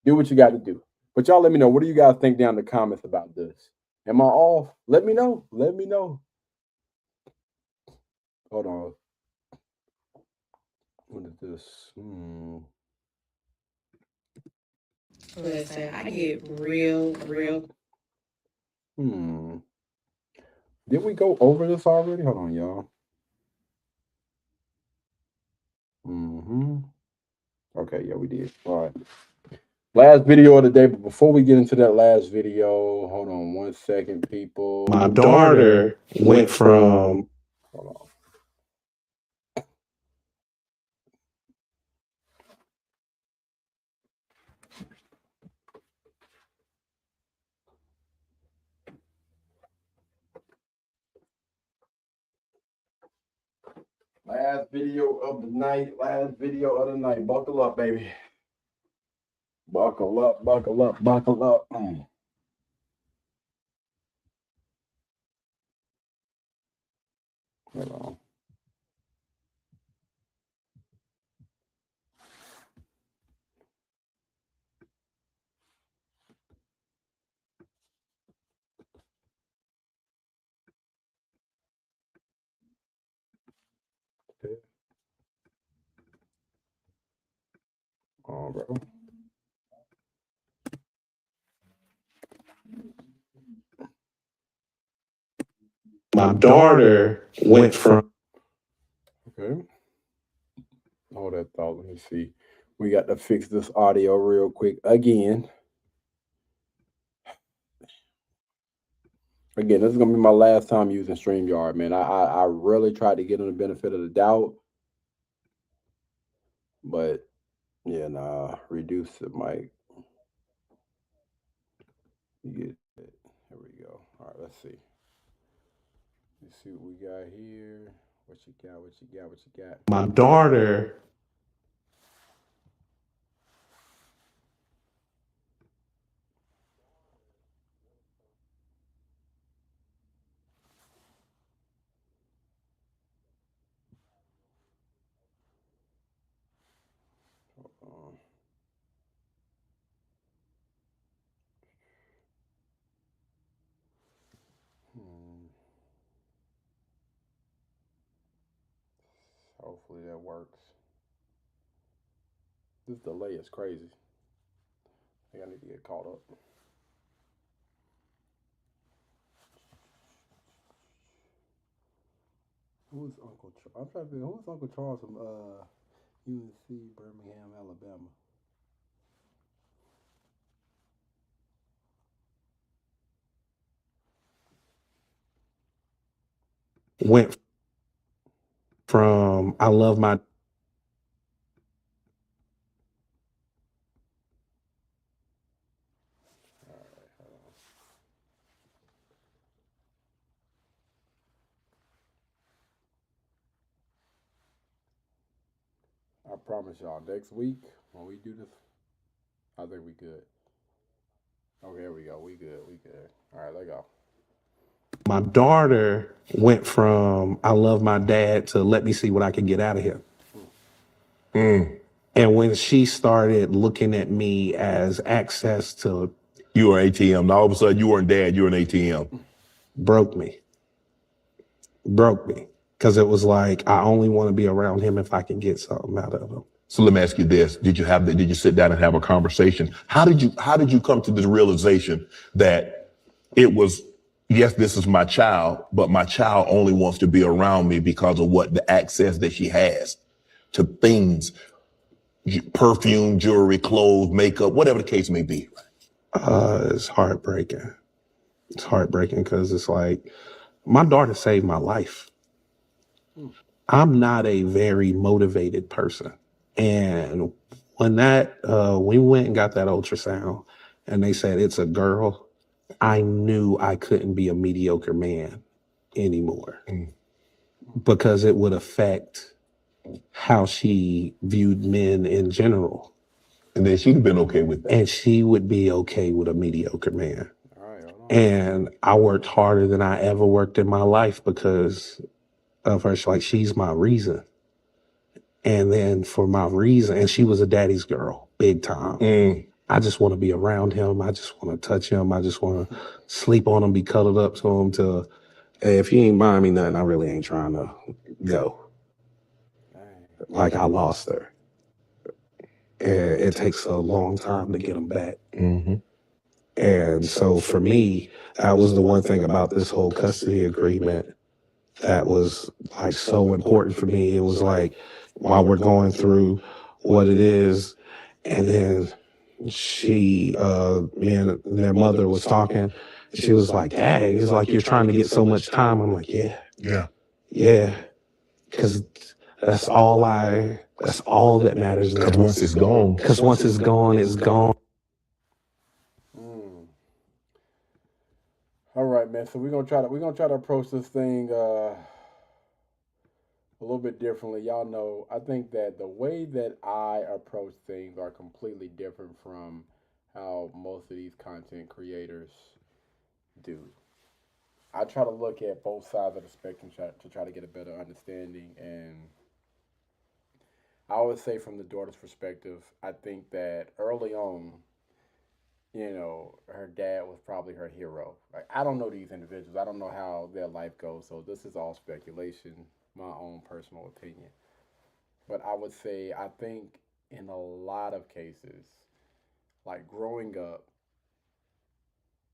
Do what you got to do. But y'all let me know. What do you guys think down in the comments about this? Am I off? Let me know. Let me know. Hold on. What is this?
Listen, I get real.
Did we go over this already? Hold on, y'all. Okay, yeah, we did. All right. Last video of the day, but before we get into that last video, hold on 1 second, people.
My daughter went from.
Hold on. Last video of the night. Last video of the night. Buckle up, baby. Buckle up, buckle up, buckle up. Hold on. Okay. All right.
My daughter went from.
Okay. Hold that thought. Let me see. We got to fix this audio real quick again. Again, this is gonna be my last time using StreamYard, man. I really tried to get them the benefit of the doubt, but yeah, nah. Reduce the mic. You get it. Here we go. All right, let's see. Let's see what we got here. What you got? What you got? What you got?
My daughter
Hopefully that works. This delay is crazy. I think I need to get caught up. Who's Uncle Charles? I'm trying to figure who's Uncle Charles from UNC Birmingham, Alabama.
went from I love my
I promise y'all, next week when we do this, I think we good. Okay, here we go. We good. We good. All right, let go.
my daughter went from I love my dad to let me see what I can get out of here. And when she started looking at me as access to
You were ATM. Now all of a sudden you weren't dad, you were an ATM.
broke me. Because it was like I only want to be around him if I can get something out of him.
So let me ask you this. Did you sit down and have a conversation? How did you come to the realization that it was, yes, this is my child, but my child only wants to be around me because of what the access that she has to things, perfume, jewelry, clothes, makeup, whatever the case may be?
It's heartbreaking. It's heartbreaking because it's like my daughter saved my life. I'm not a very motivated person. And when we went and got that ultrasound and they said it's a girl, I knew I couldn't be a mediocre man anymore because it would affect how she viewed men in general.
And then she'd have been okay with that.
And she would be okay with a mediocre man.
All right, hold on.
And I worked harder than I ever worked in my life because of her. She's my reason. And then for my reason, and she was a daddy's girl, big time. I just want to be around him. I just want to touch him. I just want to sleep on him, be cuddled up to him till, hey, if he ain't buying me nothing, I really ain't trying to go. Like I lost her. And it takes a long time to get them back. And so for me, that was the one thing about this whole custody agreement that was like so important for me. It was like, while we're going through what it is, and then me and their mother was talking, she was like, hey, it's like you're trying to get so much time. I'm like, yeah. Because that's all that matters now.
Because once it's gone.
Because once it's gone, it's gone.
All right, man. So we're gonna try to approach this thing a little bit differently. Y'all know, I think that the way that I approach things are completely different from how most of these content creators do. I try to look at both sides of the spectrum to try to get a better understanding. And I would say from the daughter's perspective, I think that early on, her dad was probably her hero. Like, I don't know these individuals. I don't know how their life goes. So this is all speculation, my own personal opinion. But I would say, I think in a lot of cases, like growing up,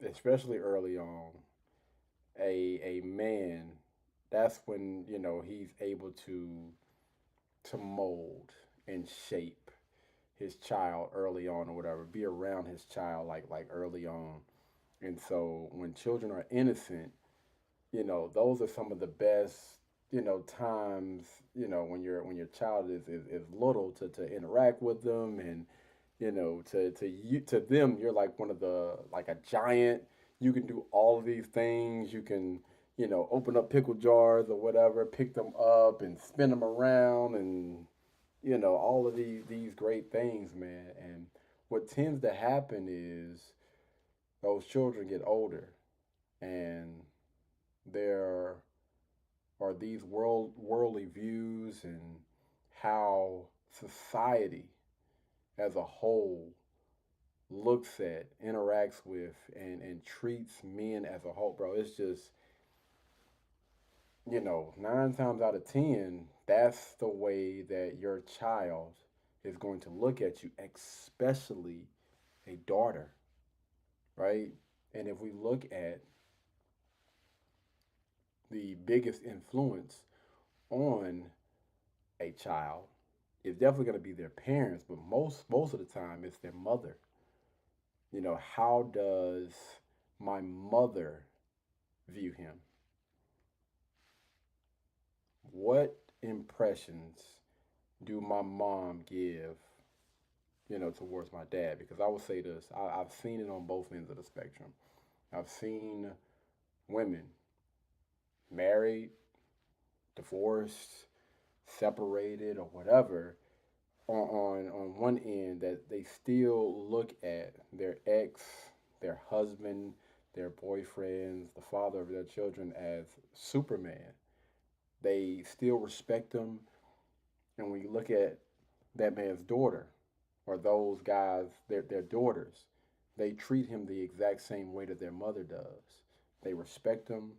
especially early on, a man, that's when, he's able to mold and shape his child early on or whatever, be around his child like early on. And so when children are innocent, those are some of the best, times, when your child is little to interact with them. And, to them, you're like one of the, like a giant. You can do all of these things. You can, open up pickle jars or whatever, pick them up and spin them around, and all of these great things, man. And what tends to happen is those children get older, and there are these worldly views and how society as a whole looks at, interacts with, and treats men as a whole, bro. It's just, 9 times out of 10, that's the way that your child is going to look at you, especially a daughter, right? And if we look at the biggest influence on a child, it's definitely going to be their parents, but most of the time it's their mother. How does my mother view him? What impressions do my mom give, towards my dad? Because I will say this, I've seen it on both ends of the spectrum. I've seen women married, divorced, separated, or whatever, on one end, that they still look at their ex, their husband, their boyfriends, the father of their children as Superman. They still respect him. And when you look at that man's daughter, or those guys, their daughters, they treat him the exact same way that their mother does. They respect him,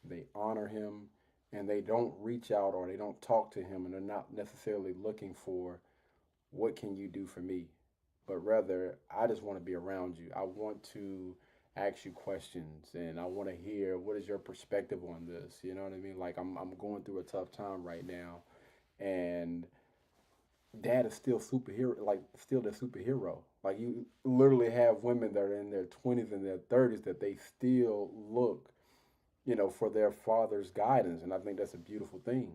they honor him, and they don't reach out or they don't talk to him, and they're not necessarily looking for, what can you do for me? But rather, I just want to be around you. I want to ask you questions, and I want to hear, what is your perspective on this? You know what I mean? Like, I'm going through a tough time right now, and dad is still superhero, like still the superhero. Like, you literally have women that are in their 20s and their 30s that they still look, for their father's guidance, and I think that's a beautiful thing.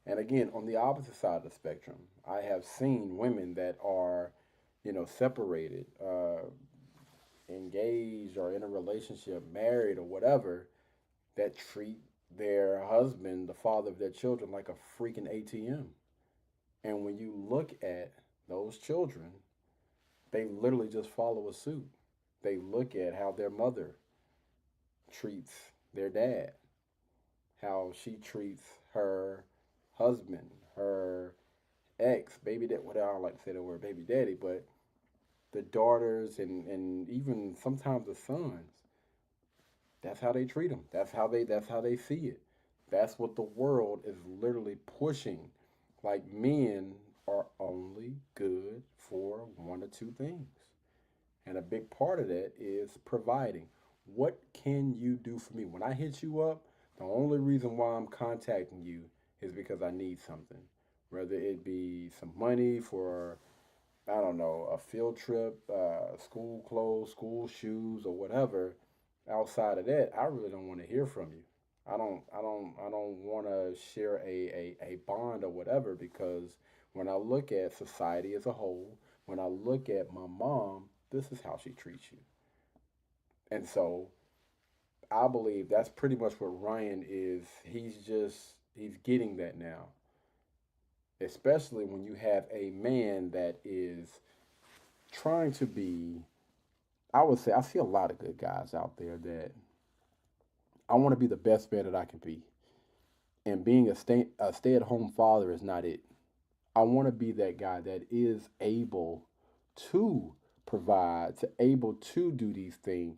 And again, on the opposite side of the spectrum, I have seen women that are, separated, engaged, or in a relationship, married, or whatever, that treat their husband, the father of their children, like a freaking ATM. And when you look at those children, they literally just follow a suit. They look at how their mother treats their dad, how she treats her husband, her ex, baby dad, whatever, I don't like to say the word baby daddy, but the daughters, and even sometimes the sons, that's how they treat them. That's how they see it. That's what the world is literally pushing. Like, men are only good for one or two things. And a big part of that is providing. What can you do for me? When I hit you up, the only reason why I'm contacting you is because I need something. Whether it be some money for, I don't know, a field trip, school clothes, school shoes, or whatever. Outside of that, I really don't want to hear from you. I don't want to share a bond or whatever, because when I look at society as a whole, when I look at my mom, this is how she treats you. And so I believe that's pretty much what Ryan is. He's getting that now. Especially when you have a man that is trying to be, I would say, I see a lot of good guys out there that I want to be the best man that I can be. And being a stay at home father is not it. I want to be that guy that is able to provide, to able to do these things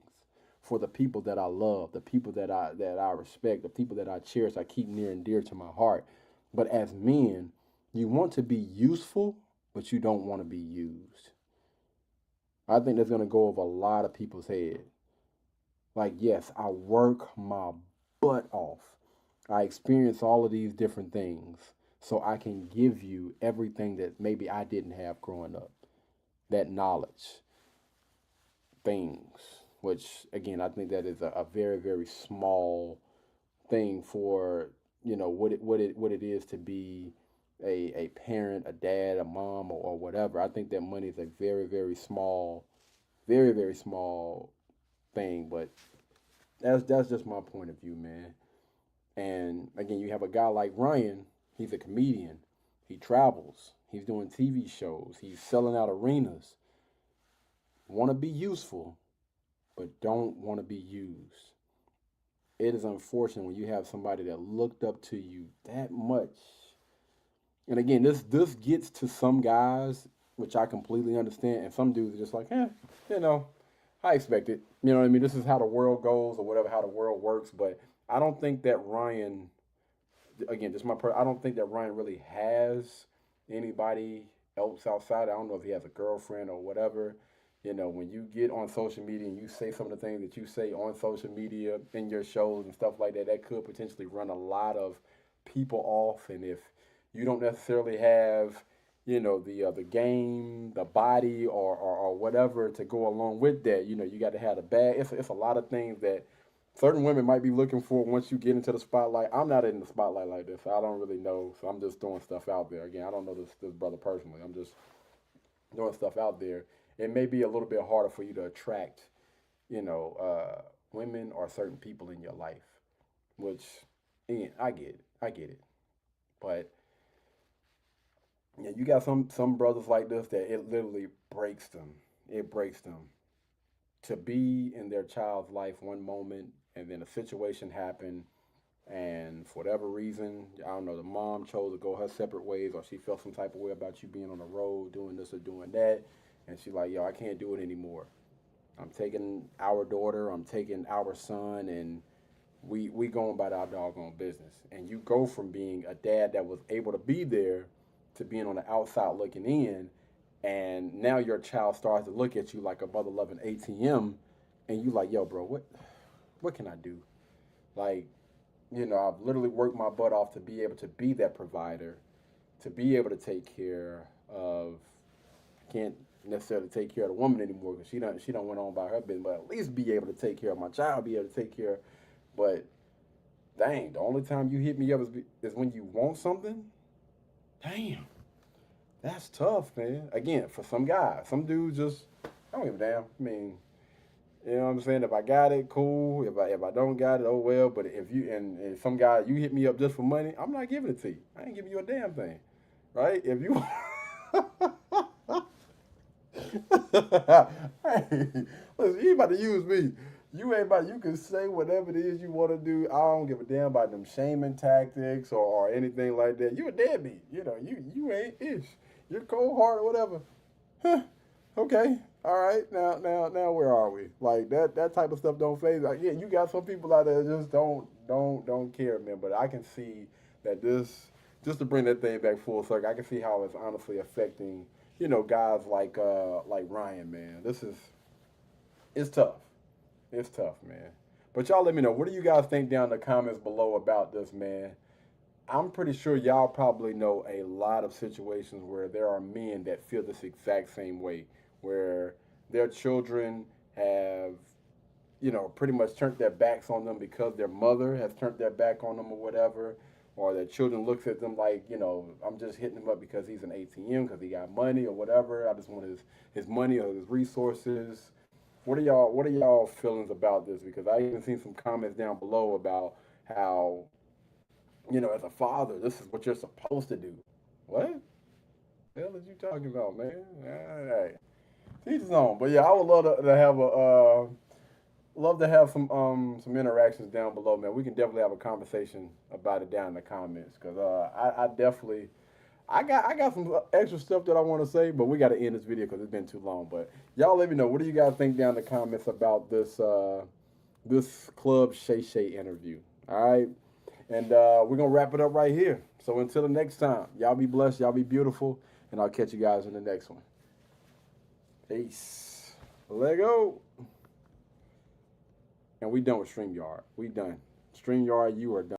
for the people that I love, the people that I respect, the people that I cherish, I keep near and dear to my heart. But as men, you want to be useful, but you don't want to be used. I think that's going to go over a lot of people's head. Like, yes, I work my butt off. I experience all of these different things so I can give you everything that maybe I didn't have growing up. That knowledge, things, which again, I think that is a very, very small thing for, what it is to be a parent, a dad, a mom, or whatever. I think that money is a very, very small thing, but That's just my point of view, man. And again, you have a guy like Ryan. He's a comedian. He travels. He's doing TV shows. He's selling out arenas. Want to be useful, but don't want to be used. It is unfortunate when you have somebody that looked up to you that much. And again, this gets to some guys, which I completely understand, and some dudes are just like, I expect it. You know what I mean? This is how the world goes or whatever, how the world works. But I don't think that Ryan, again, I don't think that Ryan really has anybody else outside. I don't know if he has a girlfriend or whatever. When you get on social media and you say some of the things that you say on social media in your shows and stuff like that, that could potentially run a lot of people off. And if you don't necessarily have, the game, the body, or whatever to go along with that, you got to have the bag. It's a lot of things that certain women might be looking for once you get into the spotlight. I'm not in the spotlight like this. So I don't really know. So I'm just throwing stuff out there. Again, I don't know this brother personally. I'm just throwing stuff out there. It may be a little bit harder for you to attract, women or certain people in your life, which, again, I get it. But yeah, you got some brothers like this that it literally breaks them. It breaks them to be in their child's life one moment, and then a situation happened, and for whatever reason, I don't know, the mom chose to go her separate ways, or she felt some type of way about you being on the road, doing this or doing that. And she's like, yo, I can't do it anymore. I'm taking our daughter, I'm taking our son, and we going about our doggone business. And you go from being a dad that was able to be there to being on the outside looking in, and now your child starts to look at you like a mother-loving ATM, and you like, yo, bro, what can I do? Like, I've literally worked my butt off to be able to be that provider, to be able to take care of, can't necessarily take care of the woman anymore because she don't went on by her business, but at least be able to take care of my child, be able to take care. But dang, the only time you hit me up is when you want something. Damn, that's tough, man. Again, for some guys, some dudes just, I don't give a damn. I mean, you know what I'm saying? If I got it, cool. If I don't got it, oh well. But if you and some guy, you hit me up just for money, I'm not giving it to you. I ain't giving you a damn thing, right? If you hey, listen, you ain't about to use me. You can say whatever it is you want to do. I don't give a damn about them shaming tactics or anything like that. You a deadbeat. You ain't ish. You're cold hearted, whatever. Huh. Okay. All right. Now where are we? Like that type of stuff don't phase. Like, yeah, you got some people out there that just don't care, man. But I can see that this, just to bring that thing back full circle, I can see how it's honestly affecting, guys like Ryan, man. It's tough. It's tough, man. But y'all let me know. What do you guys think down in the comments below about this, man? I'm pretty sure y'all probably know a lot of situations where there are men that feel this exact same way, where their children have, pretty much turned their backs on them because their mother has turned their back on them or whatever, or their children looks at them like, I'm just hitting him up because he's an ATM, because he got money or whatever. I just want his money or his resources. What are y'all feelings about this? Because I even seen some comments down below about how, as a father, this is what you're supposed to do. What the hell is you talking about, man? All right. Teach his own. But yeah, I would love to have some interactions down below, man. We can definitely have a conversation about it down in the comments, because I got some extra stuff that I want to say, but we got to end this video because it's been too long. But y'all let me know, what do you guys think down in the comments about this this Club Shay Shay interview? All right, and we're gonna wrap it up right here. So until the next time, y'all be blessed, y'all be beautiful, and I'll catch you guys in the next one. Peace. Let go. And we done with StreamYard. We done. StreamYard, you are done.